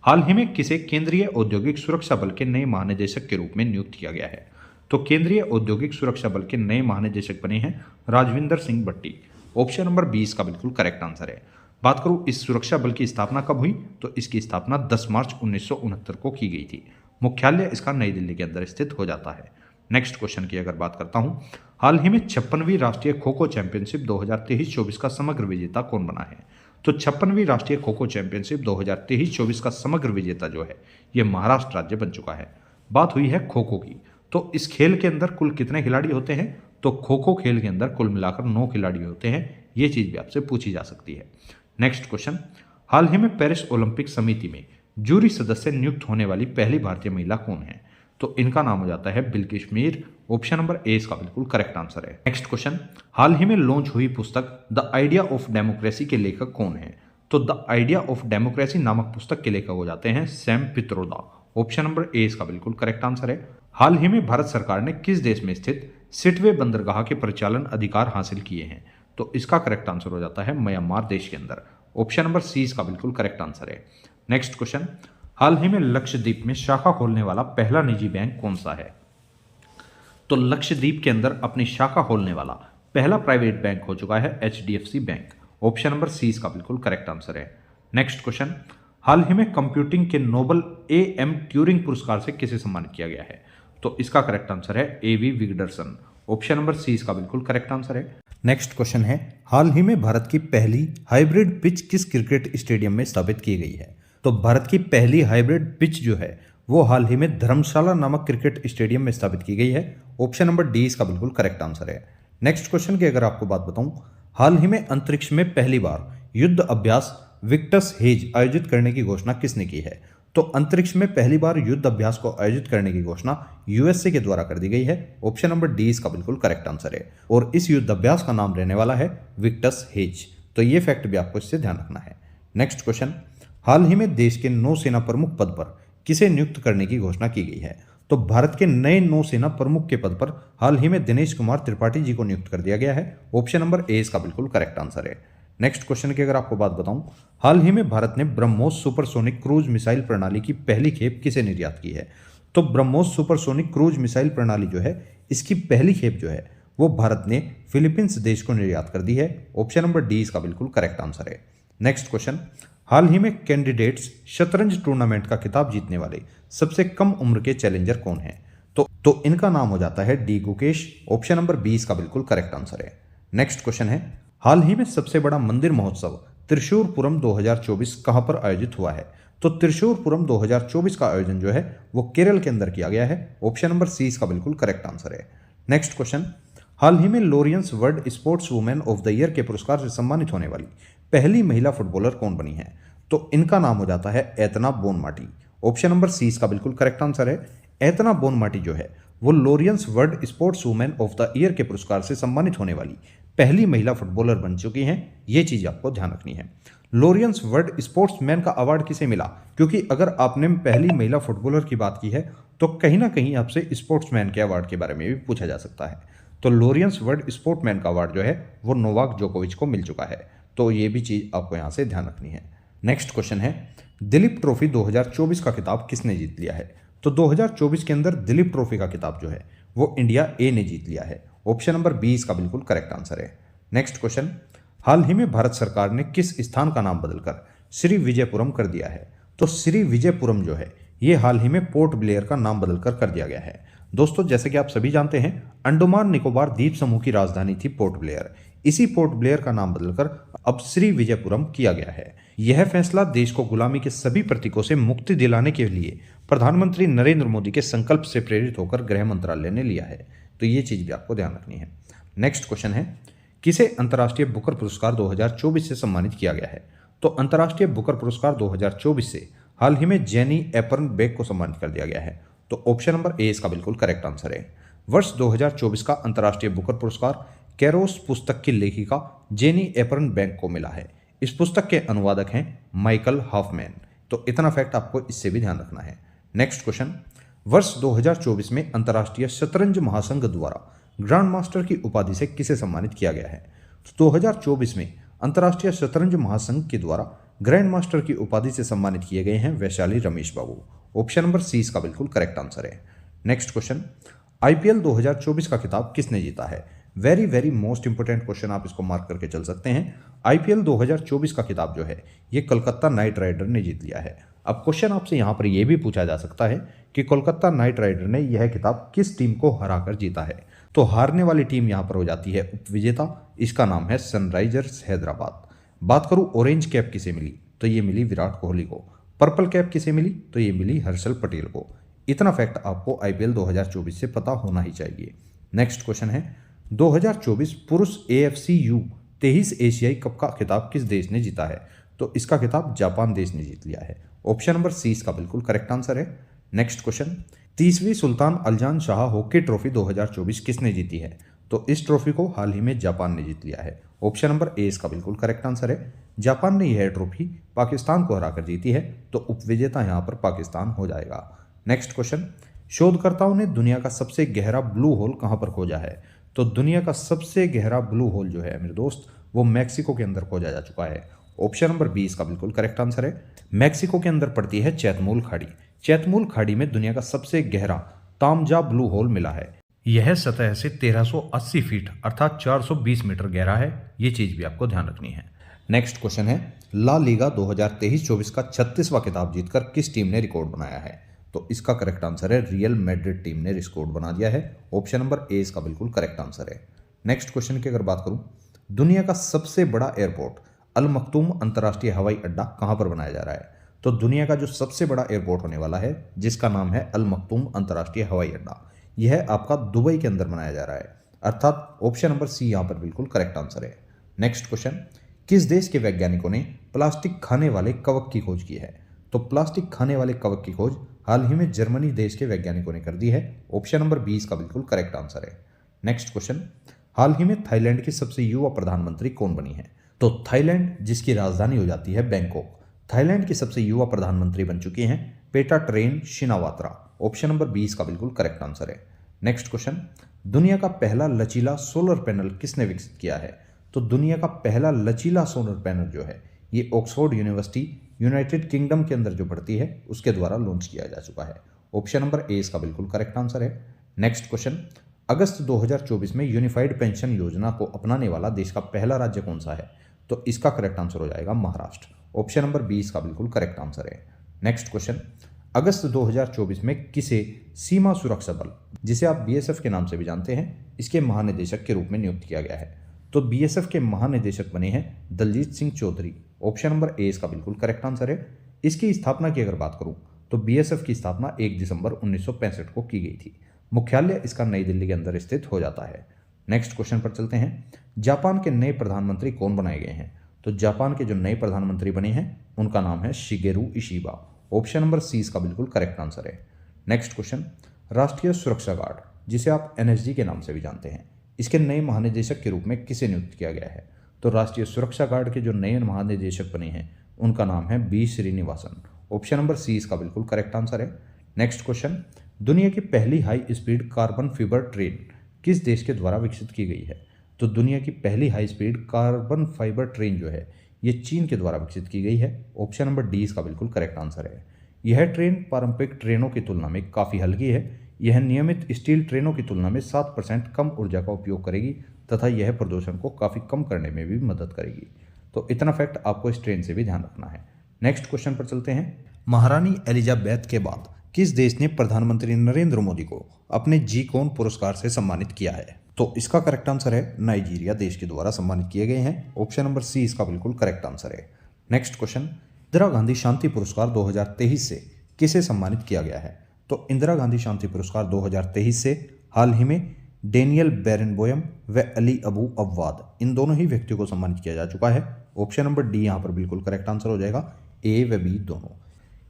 हाल ही में किसे केंद्रीय औद्योगिक सुरक्षा बल के नए महानिदेशक के रूप में नियुक्त किया गया है? तो केंद्रीय औद्योगिक सुरक्षा बल के नए महानिदेशक बने हैं राजविंदर सिंह भट्टी। ऑप्शन नंबर 20 का बिल्कुल करेक्ट आंसर है। बात करूं इस सुरक्षा बल की स्थापना कब हुई, तो इसकी स्थापना 10 मार्च 1969 को की गई थी। मुख्यालय इसका नई दिल्ली के अंदर स्थित हो जाता है। नेक्स्ट क्वेश्चन की अगर बात करता हूं, हाल ही में 56वीं राष्ट्रीय खो खो चैंपियनशिप 2023-24 का समग्र विजेता कौन बना है? तो 56वीं राष्ट्रीय खो खो चैंपियनशिप 2023-24 का समग्र विजेता जो है, यह महाराष्ट्र राज्य बन चुका है। बात हुई है खो खो की, तो इस खेल के अंदर कुल कितने खिलाड़ी होते हैं? तो खो खो खेल के अंदर कुल मिलाकर 9 खिलाड़ी होते हैं। ये चीज भी आपसे पूछी जा सकती है। नेक्स्ट क्वेश्चन, हाल ही में पेरिस ओलंपिक समिति में जूरी सदस्य नियुक्त होने वाली पहली भारतीय महिला कौन है? तो इनका नाम हो जाता है Bilkis Mir. Option number A इसका बिल्कुल करेक्ट आंसर है। नेक्स्ट क्वेश्चन, हाल ही में लॉन्च हुई पुस्तक द आइडिया ऑफ डेमोक्रेसी के लेखक कौन है? तो द आइडिया ऑफ डेमोक्रेसी नामक पुस्तक के लेखक हो जाते हैं Sam Pitroda. Option number A इसका बिल्कुल करेक्ट आंसर है। हाल ही में भारत सरकार ने किस देश में स्थित सिटवे बंदरगाह के परिचालन अधिकार हासिल किए हैं? तो इसका करेक्ट आंसर हो जाता है म्यांमार देश के अंदर। ऑप्शन नंबर सी इसका बिल्कुल करेक्ट आंसर है। नेक्स्ट क्वेश्चन, हाल ही में लक्षद्वीप में शाखा खोलने वाला पहला निजी बैंक कौन सा है? तो लक्षद्वीप के अंदर अपनी शाखा खोलने वाला पहला प्राइवेट बैंक हो चुका है HDFC Bank. Option number C इसका बिल्कुल करेक्ट आंसर है। नेक्स्ट क्वेश्चन, हाल ही में कंप्यूटिंग के नोबल AM ट्यूरिंग पुरस्कार से किसे सम्मानित किया गया है? तो इसका करेक्ट आंसर है AV विगडरसन। ऑप्शन नंबर सी इसका बिल्कुल करेक्ट आंसर है। नेक्स्ट क्वेश्चन है, हाल ही में भारत की पहली हाइब्रिड पिच किस क्रिकेट स्टेडियम में स्थापित की गई है? तो भारत की पहली हाइब्रिड पिच जो है वो हाल ही में धर्मशाला नामक क्रिकेट स्टेडियम में स्थापित की गई है। ऑप्शन नंबर डी इसका बिल्कुल करेक्ट आंसर है। नेक्स्ट क्वेश्चन की अगर आपको बात बताऊं, हाल ही में अंतरिक्ष में पहली बार युद्ध अभ्यास विक्टस हेज आयोजित करने की घोषणा किसने की है? तो अंतरिक्ष में पहली बार युद्ध अभ्यास को आयोजित करने की घोषणा USA के द्वारा कर दी गई है। ऑप्शन नंबर डी इसका बिल्कुल करेक्ट आंसर है और इस युद्ध अभ्यास का नाम रहने वाला है विक्टस हेज। तो ये फैक्ट भी आपको इससे ध्यान रखना है। नेक्स्ट क्वेश्चन, हाल ही में देश के नौसेना प्रमुख पद पर किसे नियुक्त करने की घोषणा की गई है? तो भारत के नए नौसेना प्रमुख के पद पर हाल ही में दिनेश कुमार त्रिपाठी जी को नियुक्त कर दिया गया है। ऑप्शन नंबर ए इसका बिल्कुल करेक्ट आंसर है। नेक्स्ट क्वेश्चन की अगर आपको बात बताऊं, हाल ही में भारत ने ब्रह्मोस सुपरसोनिक क्रूज मिसाइल प्रणाली की पहली खेप किसे निर्यात की है? तो ब्रह्मोस सुपरसोनिक क्रूज मिसाइल प्रणाली जो है, इसकी पहली खेप जो है वो भारत ने फिलीपींस देश को निर्यात कर दी है। ऑप्शन नंबर डी इसका बिल्कुल करेक्ट आंसर है। नेक्स्ट क्वेश्चन, हाल ही में कैंडिडेट्स शतरंज टूर्नामेंट का खिताब जीतने वाले सबसे कम उम्र के चैलेंजर कौन है? तो इनका नाम हो जाता है डी गुकेश। ऑप्शन नंबर 20 का बिल्कुल करेक्ट आंसर है। नेक्स्ट क्वेश्चन है, हाल ही में सबसे बड़ा मंदिर महोत्सव त्रिशूरपुरम 2024 कहां पर आयोजित हुआ है? तो त्रिशूरपुरम 2024 का आयोजन जो है वो केरल के अंदर किया गया है। ऑप्शन नंबर सी इसका बिल्कुल करेक्ट आंसर है। नेक्स्ट क्वेश्चन, हाल ही में Laureus world sports women of the year के पुरस्कार से सम्मानित होने वाली पहली महिला फुटबॉलर कौन बनी है? तो इनका नाम हो जाता है एतना बोनमाटी। ऑप्शन नंबर सी इसका बिल्कुल करेक्ट आंसर है। एतना बोनमाटी जो है वो Laureus world sports women of the year के पुरस्कार से सम्मानित होने वाली पहली महिला फुटबॉलर बन चुकी हैं। ये चीज आपको ध्यान रखनी है। लोरियंस वर्ल्ड स्पोर्ट्समैन का अवार्ड किसे मिला? क्योंकि अगर आपने पहली महिला फुटबॉलर की बात की है तो कहीं ना कहीं आपसे स्पोर्ट्समैन के अवार्ड के बारे में भी पूछा जा सकता है। तो लोरियंस वर्ल्ड स्पोर्ट्समैन का अवार्ड जो है वो नोवाक जोकोविच को मिल चुका है। तो ये भी चीज आपको यहां से ध्यान रखनी है। नेक्स्ट क्वेश्चन है, दिलीप ट्रॉफी 2024 का खिताब किसने जीत लिया है? तो 2024 के अंदर दिलीप ट्रॉफी का खिताब जो है वो इंडिया ए ने जीत लिया है। ऑप्शन नंबर बी इसका बिल्कुल करेक्ट आंसर है। नेक्स्ट क्वेश्चन, हाल ही में भारत सरकार ने किस स्थान का नाम बदलकर श्री विजयपुरम कर दिया है? तो श्री विजयपुरम जो है ये हाल ही में पोर्ट ब्लेयर का नाम बदलकर कर दिया गया है। दोस्तों जैसे कि आप सभी जानते हैं, अंडमान निकोबार द्वीप समूह की राजधानी थी पोर्ट ब्लेयर। इसी पोर्ट ब्लेयर का नाम बदलकर अब श्री विजयपुरम किया गया है। यह फैसला देश को गुलामी के सभी प्रतीकों से मुक्ति दिलाने के लिए प्रधानमंत्री नरेंद्र मोदी के संकल्प से प्रेरित होकर गृह मंत्रालय ने लिया है। तो ये चीज भी आपको ध्यान रखनी है। नेक्स्ट क्वेश्चन है, किसे अंतर्राष्ट्रीय बुकर पुरस्कार 2024 से सम्मानित किया गया है? तो अंतर्राष्ट्रीय बुकर पुरस्कार 2024 से हाल ही में जेनी एपरनबेक को सम्मानित कर दिया गया है। तो ऑप्शन नंबर ए इसका बिल्कुल करेक्ट आंसर है। वर्ष 2024 का अंतर्राष्ट्रीय बुकर पुरस्कार कैरोस पुस्तक की लेखिका जेनी एपरनबेक को मिला है। इस पुस्तक के अनुवादक हैं माइकल हॉफमैन। तो इतना फैक्ट आपको इससे भी ध्यान रखना है। नेक्स्ट क्वेश्चन, वर्ष 2024 में अंतर्राष्ट्रीय शतरंज महासंघ द्वारा ग्रैंड मास्टर की उपाधि से किसे सम्मानित किया गया है? तो 2024 में अंतर्राष्ट्रीय शतरंज महासंघ के द्वारा ग्रैंड मास्टर की उपाधि से सम्मानित किए गए हैं वैशाली रमेश बाबू। ऑप्शन नंबर सी इसका बिल्कुल करेक्ट आंसर है। नेक्स्ट क्वेश्चन, आईपीएल 2024 का खिताब किसने जीता है? Very very most important question, आप इसको मार्क करके चल सकते हैं। आईपीएल 2024 का खिताब जो है ये कोलकाता नाइट राइडर ने जीत लिया है। अब क्वेश्चन आपसे यहाँ पर यह भी पूछा जा सकता है कि कोलकाता नाइट राइडर ने यह खिताब किस टीम को हराकर जीता है? तो हारने वाली टीम यहाँ पर हो जाती है उपविजेता। इसका नाम है सनराइजर्स हैदराबाद। बात करूं ऑरेंज कैप किसे मिली? तो ये मिली विराट कोहली को। पर्पल कैप किसे मिली? तो ये मिली हर्षल पटेल को। इतना फैक्ट आपको आईपीएल 2024 से पता होना ही चाहिए। नेक्स्ट क्वेश्चन है, 2024 पुरुष AFC U23 एशियाई कप का खिताब किस देश ने जीता है? तो इसका खिताब जापान देश ने जीत लिया है। ऑप्शन नंबर सी इसका बिल्कुल करेक्ट आंसर है। नेक्स्ट क्वेश्चन, 30वीं सुल्तान अल्जान शाह हॉकी ट्रॉफी 2024 किसने जीती है? तो इस ट्रॉफी को हाल ही में जापान ने जीत लिया है। ऑप्शन नंबर ए इसका बिल्कुल करेक्ट आंसर है। जापान ने यह ट्रॉफी पाकिस्तान को हराकर जीती है, तो उपविजेता यहां पर पाकिस्तान हो जाएगा। नेक्स्ट क्वेश्चन, शोधकर्ताओं ने दुनिया का सबसे गहरा ब्लू होल कहां पर खोजा है? तो दुनिया का सबसे गहरा ब्लू होल जो है मेरे दोस्त वो मैक्सिको के अंदर खोजा जा चुका है। ऑप्शन नंबर बी इसका बिल्कुल करेक्ट आंसर है। मैक्सिको के अंदर पड़ती है चैतमूल खाड़ी। चैतमूल खाड़ी में दुनिया का सबसे गहरा तामजा ब्लू होल मिला है। यह सतह से 1380 फीट अर्थात 420 मीटर गहरा है। ये चीज भी आपको ध्यान रखनी है। नेक्स्ट क्वेश्चन है, ला लीगा 2023-24 का 36वां खिताब जीतकर किस टीम ने रिकॉर्ड बनाया है? तो इसका करेक्ट आंसर है रियल मैड्रिड टीम ने रिकॉर्ड बना दिया है। ऑप्शन नंबर ए इसका बिल्कुल करेक्ट आंसर है। नेक्स्ट क्वेश्चन की अगर बात करूं, दुनिया का सबसे बड़ा एयरपोर्ट अल मखतूम अंतर्राष्ट्रीय हवाई अड्डा कहां पर बनाया जा रहा है? तो दुनिया का जो सबसे बड़ा एयरपोर्ट होने वाला है जिसका नाम है अल मखतूम अंतर्राष्ट्रीय हवाई अड्डा, यह आपका दुबई के अंदर बनाया जा रहा है। अर्थात ऑप्शन नंबर सी यहां पर बिल्कुल करेक्ट आंसर है। नेक्स्ट क्वेश्चन, किस देश के वैज्ञानिकों ने प्लास्टिक खाने वाले कवक की खोज की है? तो प्लास्टिक खाने वाले कवक की खोज हाल ही में जर्मनी देश के वैज्ञानिकों ने कर दी है। ऑप्शन नंबर 20 का बिल्कुल करेक्ट आंसर है। नेक्स्ट क्वेश्चन, हाल ही में थाईलैंड की सबसे युवा प्रधानमंत्री कौन बनी है? तो थाईलैंड जिसकी राजधानी हो जाती है बैंकॉक, थाईलैंड की सबसे युवा प्रधानमंत्री बन चुकी हैं पेटाट्रेन शिनावात्रा। ऑप्शन नंबर 20 का बिल्कुल करेक्ट आंसर है। नेक्स्ट क्वेश्चन, दुनिया का पहला लचीला सोलर पैनल किसने विकसित किया है? तो दुनिया का पहला लचीला सोलर पैनल जो है ये ऑक्सफोर्ड यूनिवर्सिटी यूनाइटेड किंगडम के अंदर जो पड़ती है उसके द्वारा लॉन्च किया जा चुका है। ऑप्शन नंबर ए इसका बिल्कुल करेक्ट आंसर है। नेक्स्ट क्वेश्चन, अगस्त 2024 में यूनिफाइड पेंशन योजना को अपनाने वाला देश का पहला राज्य कौन सा है? तो इसका करेक्ट आंसर हो जाएगा महाराष्ट्र। ऑप्शन नंबर 20 का बिल्कुल करेक्ट आंसर है। नेक्स्ट क्वेश्चन, अगस्त 2024 में किसे सीमा सुरक्षा बल, जिसे आप BSF के नाम से भी जानते हैं, इसके महानिदेशक के रूप में नियुक्त किया गया है? तो BSF के महानिदेशक बने हैं Daljit Singh Chowdhury. Option number A इसका बिल्कुल करेक्ट आंसर है। इसकी स्थापना की अगर बात करूं तो BSF की स्थापना 1 दिसंबर 1965 को की गई थी। मुख्यालय इसका नई दिल्ली के अंदर स्थित हो जाता है। नेक्स्ट क्वेश्चन पर चलते हैं, जापान के नए प्रधानमंत्री कौन बनाए गए हैं? तो जापान के जो नए प्रधानमंत्री बने हैं उनका नाम है Shigeru Ishiba. Option number C इसका बिल्कुल करेक्ट आंसर है। नेक्स्ट क्वेश्चन, राष्ट्रीय सुरक्षा गार्ड जिसे आप NSG के नाम से भी जानते हैं, इसके नए महानिदेशक के रूप में किसे नियुक्त किया गया है? तो राष्ट्रीय सुरक्षा गार्ड के जो नए महानिदेशक बने हैं उनका नाम है B Srinivasan. Option number C इसका बिल्कुल करेक्ट आंसर है। नेक्स्ट क्वेश्चन, दुनिया की पहली high speed carbon fibre train किस देश के द्वारा विकसित की गई है? तो दुनिया की पहली high speed carbon fibre train जो है ये चीन के द्वारा विकसित की गई है। ऑप्शन नंबर डी इसका बिल्कुल करेक्ट आंसर है। यह ट्रेन पारंपरिक ट्रेनों की तुलना में काफ़ी हल्की है। यह नियमित स्टील ट्रेनों की तुलना में 7% कम ऊर्जा का उपयोग करेगी तथा यह प्रदूषण को काफ़ी कम करने में भी मदद करेगी। तो इतना फैक्ट आपको इस ट्रेन से भी ध्यान रखना है। नेक्स्ट क्वेश्चन पर चलते हैं। महारानी एलिजाबेथ के बाद किस देश ने प्रधानमंत्री नरेंद्र मोदी को अपने जी-कोन पुरस्कार से सम्मानित किया है? तो इसका करेक्ट आंसर है नाइजीरिया देश के द्वारा सम्मानित किए गए हैं। ऑप्शन नंबर सी इसका बिल्कुल करेक्ट आंसर है। नेक्स्ट क्वेश्चन, इंदिरा गांधी शांति पुरस्कार 2023 से किसे सम्मानित किया गया है? तो इंदिरा गांधी शांति पुरस्कार 2023 से हाल ही में डेनियल बेरेनबोयम व अली अबू अव्वाद इन दोनों ही व्यक्तियों को सम्मानित किया जा चुका है। ऑप्शन नंबर डी यहाँ पर बिल्कुल करेक्ट आंसर हो जाएगा, ए व बी दोनों।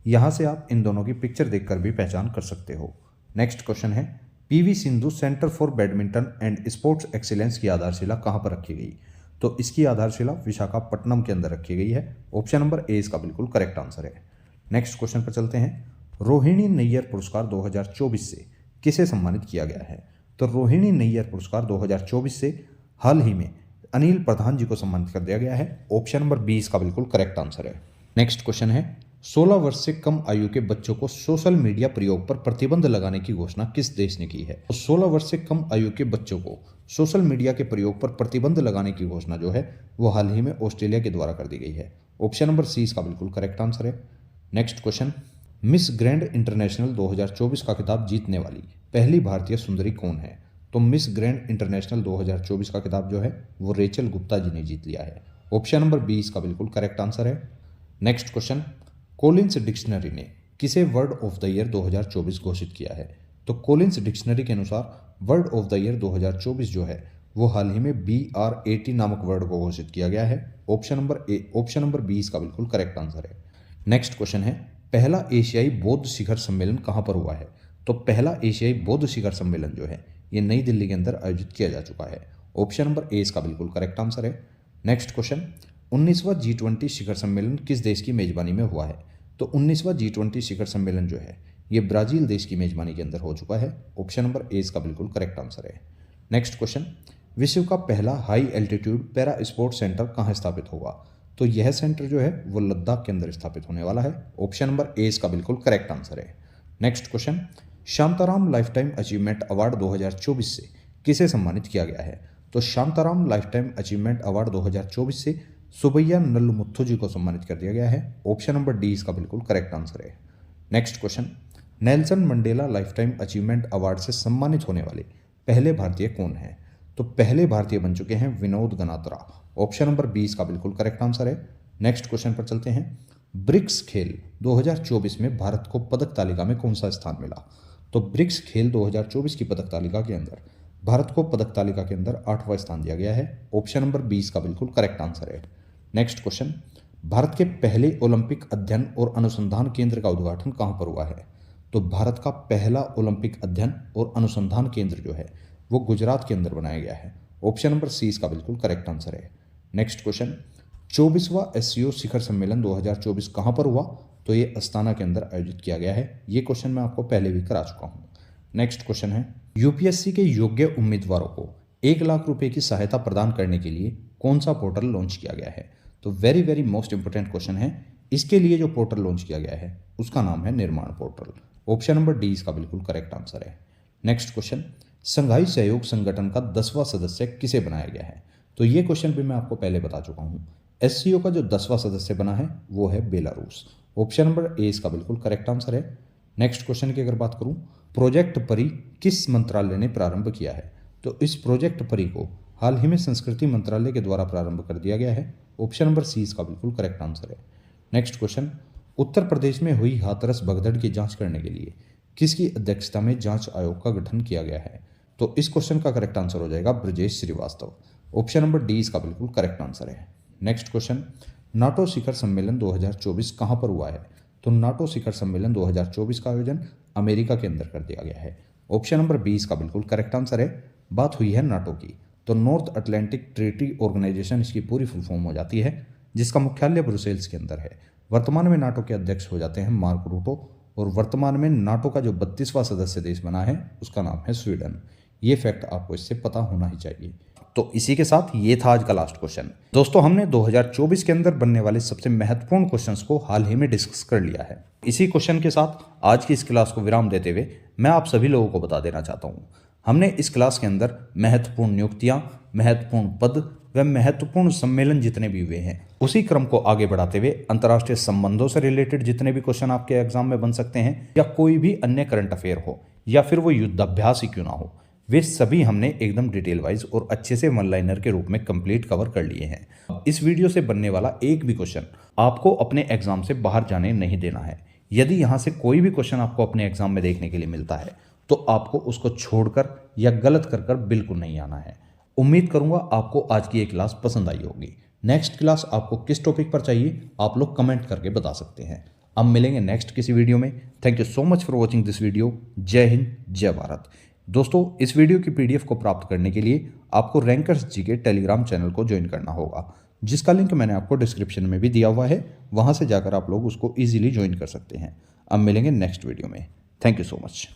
यहाँ से आप इन दोनों की पिक्चर देखकर भी पहचान कर सकते हो। नेक्स्ट क्वेश्चन है, PV Sindhu centre for badminton and sports excellence की आधारशिला कहाँ पर रखी गई? तो इसकी आधारशिला विशाखापट्टनम के अंदर रखी गई है। ऑप्शन नंबर ए इसका बिल्कुल करेक्ट आंसर है। नेक्स्ट क्वेश्चन पर चलते हैं। रोहिणी नैयर पुरस्कार 2024 से किसे सम्मानित किया गया है? तो रोहिणी नैयर पुरस्कार 2024 से हाल ही में अनिल प्रधान जी को सम्मानित कर दिया गया है। ऑप्शन नंबर बी इसका बिल्कुल करेक्ट आंसर है। नेक्स्ट क्वेश्चन है, 16 वर्ष से कम आयु के बच्चों को सोशल मीडिया प्रयोग पर प्रतिबंध लगाने की घोषणा किस देश ने की है? तो 16 वर्ष से कम आयु के बच्चों को सोशल मीडिया के प्रयोग पर प्रतिबंध लगाने की घोषणा जो है वो हाल ही में ऑस्ट्रेलिया के द्वारा कर दी गई है। ऑप्शन नंबर सी इसका बिल्कुल करेक्ट आंसर है। Next question, miss grand international 2024 का खिताब जीतने वाली पहली भारतीय सुंदरी कौन है? तो मिस ग्रैंड इंटरनेशनल 2024 का खिताब जो है वो रेचल गुप्ता जी ने जीत लिया है। ऑप्शन नंबर बी इसका बिल्कुल करेक्ट आंसर है। नेक्स्ट क्वेश्चन, कोलिन्स डिक्शनरी ने किसे वर्ड ऑफ द ईयर 2024 घोषित किया है? तो कोलिन्स डिक्शनरी के अनुसार वर्ड ऑफ द ईयर 2024 जो है वो हाल ही में BR80 नामक वर्ड को घोषित किया गया है। ऑप्शन नंबर बी इसका बिल्कुल करेक्ट आंसर है। नेक्स्ट क्वेश्चन है, पहला एशियाई बौद्ध शिखर सम्मेलन कहाँ पर हुआ है? तो पहला एशियाई बौद्ध शिखर सम्मेलन जो है ये नई दिल्ली के अंदर आयोजित किया जा चुका है। ऑप्शन नंबर ए इसका बिल्कुल करेक्ट आंसर है। नेक्स्ट क्वेश्चन, 19वां G20 शिखर सम्मेलन किस देश की मेजबानी में हुआ है? तो 19वां G20 शिखर सम्मेलन जो है ये ब्राजील देश की मेजबानी के अंदर हो चुका है। ऑप्शन नंबर ए इसका बिल्कुल करेक्ट आंसर है। नेक्स्ट क्वेश्चन, विश्व का पहला high altitude para sports centre कहाँ स्थापित होगा? तो यह सेंटर जो है वो लद्दाख के अंदर स्थापित होने वाला है। ऑप्शन नंबर ए इसका बिल्कुल करेक्ट आंसर है। Next question, Shantaram life time achievement award 2024 से किसे सम्मानित किया गया है? तो Shantaram life time achievement award 2024 से सुबैया नल्लमुथु जी को सम्मानित कर दिया गया है। ऑप्शन नंबर डी इसका बिल्कुल करेक्ट आंसर है। Next question, Nelson Mandela life time achievement award से सम्मानित होने वाले पहले भारतीय कौन है? तो पहले भारतीय बन चुके हैं Vinod Ganatra. Option number B इसका बिल्कुल करेक्ट आंसर है। नेक्स्ट क्वेश्चन पर चलते हैं। ब्रिक्स खेल 2024 में भारत को पदक तालिका में कौन सा स्थान मिला? तो ब्रिक्स खेल 2024 की पदक तालिका के अंदर भारत को पदक तालिका के अंदर 8वां स्थान दिया गया है। ऑप्शन नंबर 20 का बिल्कुल करेक्ट आंसर है। नेक्स्ट क्वेश्चन, भारत के पहले ओलंपिक अध्ययन और अनुसंधान केंद्र का उद्घाटन कहाँ पर हुआ है? तो भारत का पहला ओलंपिक अध्ययन और अनुसंधान केंद्र जो है वो गुजरात के अंदर बनाया गया है। ऑप्शन नंबर सी इसका बिल्कुल करेक्ट आंसर है। नेक्स्ट क्वेश्चन, 24वां SCO शिखर सम्मेलन 2024 कहाँ पर हुआ? तो ये अस्ताना के अंदर आयोजित किया गया है। ये क्वेश्चन मैं आपको पहले भी करा चुका हूँ। नेक्स्ट क्वेश्चन है, यूपीएससी के योग्य उम्मीदवारों को 1 लाख रुपए की सहायता प्रदान करने के लिए कौन सा पोर्टल लॉन्च किया गया है? तो वेरी मोस्ट इंपोर्टेंट क्वेश्चन है। इसके लिए जो पोर्टल लॉन्च किया गया है उसका नाम है निर्माण पोर्टल। ऑप्शन नंबर डी इसका बिल्कुल करेक्ट आंसर है। नेक्स्ट क्वेश्चन, संघाई सहयोग संगठन का 10वां सदस्य किसे बनाया गया है? तो ये क्वेश्चन भी मैं आपको पहले बता चुका हूँ। SCO का जो 10वां सदस्य बना है वो है बेलारूस। ऑप्शन नंबर ए इसका बिल्कुल करेक्ट आंसर है। नेक्स्ट क्वेश्चन की अगर बात करूं, प्रोजेक्ट परी किस मंत्रालय ने प्रारंभ किया है? तो इस प्रोजेक्ट परी को हाल ही में संस्कृति मंत्रालय के द्वारा प्रारंभ कर दिया गया है। ऑप्शन नंबर सी इसका बिल्कुल करेक्ट आंसर है। नेक्स्ट क्वेश्चन, उत्तर प्रदेश में हुई हाथरस भगदड़ की जांच करने के लिए किसकी अध्यक्षता में जांच आयोग का गठन किया गया है? तो इस क्वेश्चन का करेक्ट आंसर हो जाएगा Brajesh Srivastava. Option number D इसका बिल्कुल करेक्ट आंसर है। नेक्स्ट क्वेश्चन, नाटो शिखर सम्मेलन 2024 कहाँ पर हुआ है? तो नाटो शिखर सम्मेलन 2024 का आयोजन अमेरिका के अंदर कर दिया गया है। ऑप्शन नंबर 20 का बिल्कुल करेक्ट आंसर है। बात हुई है नाटो की, तो नॉर्थ अटलांटिक ट्रीटी ऑर्गेनाइजेशन इसकी पूरी फुल फॉर्म हो जाती है, जिसका मुख्यालय ब्रुसेल्स के अंदर है। वर्तमान में नाटो के अध्यक्ष हो जाते हैं मार्क रूटो, और वर्तमान में नाटो का जो 32वां सदस्य देश बना है उसका नाम है स्वीडन। ये फैक्ट आपको इससे पता होना ही चाहिए। तो इसी के साथ ये था आज का लास्ट क्वेश्चन। दोस्तों हमने 2024 के अंदर बनने वाले सबसे महत्वपूर्ण क्वेश्चंस को हाल ही में डिस्कस कर लिया है। इसी क्वेश्चन के साथ आज की इस क्लास को विराम देते हुए मैं आप सभी लोगों को बता देना चाहता हूँ, हमने इस क्लास के अंदर महत्वपूर्ण नियुक्तियां, महत्वपूर्ण पद व महत्वपूर्ण सम्मेलन जितने भी हुए हैं उसी क्रम को आगे बढ़ाते हुए अंतर्राष्ट्रीय संबंधों से रिलेटेड जितने भी क्वेश्चन आपके एग्जाम में बन सकते हैं या कोई भी अन्य करंट अफेयर हो या फिर वो युद्धाभ्यास ही क्यों ना हो, वे सभी हमने एकदम डिटेल वाइज और अच्छे से वन लाइनर के रूप में कंप्लीट कवर कर लिए हैं। इस वीडियो से बनने वाला एक भी क्वेश्चन आपको अपने एग्जाम से बाहर जाने नहीं देना है। यदि यहाँ से कोई भी क्वेश्चन आपको अपने एग्जाम में देखने के लिए मिलता है तो आपको उसको छोड़कर या गलत कर बिल्कुल नहीं आना है। उम्मीद करूंगा आपको आज की ये क्लास पसंद आई होगी। नेक्स्ट क्लास आपको किस टॉपिक पर चाहिए आप लोग कमेंट करके बता सकते हैं। अब मिलेंगे नेक्स्ट किसी वीडियो में। Thank you so much for watching this video. जय हिंद, जय भारत। दोस्तों इस वीडियो की PDF को प्राप्त करने के लिए आपको रैंकर्स जी के टेलीग्राम चैनल को ज्वाइन करना होगा, जिसका लिंक मैंने आपको डिस्क्रिप्शन में भी दिया हुआ है। वहां से जाकर आप लोग उसको ईजिली ज्वाइन कर सकते हैं। अब मिलेंगे नेक्स्ट वीडियो में। Thank you so much.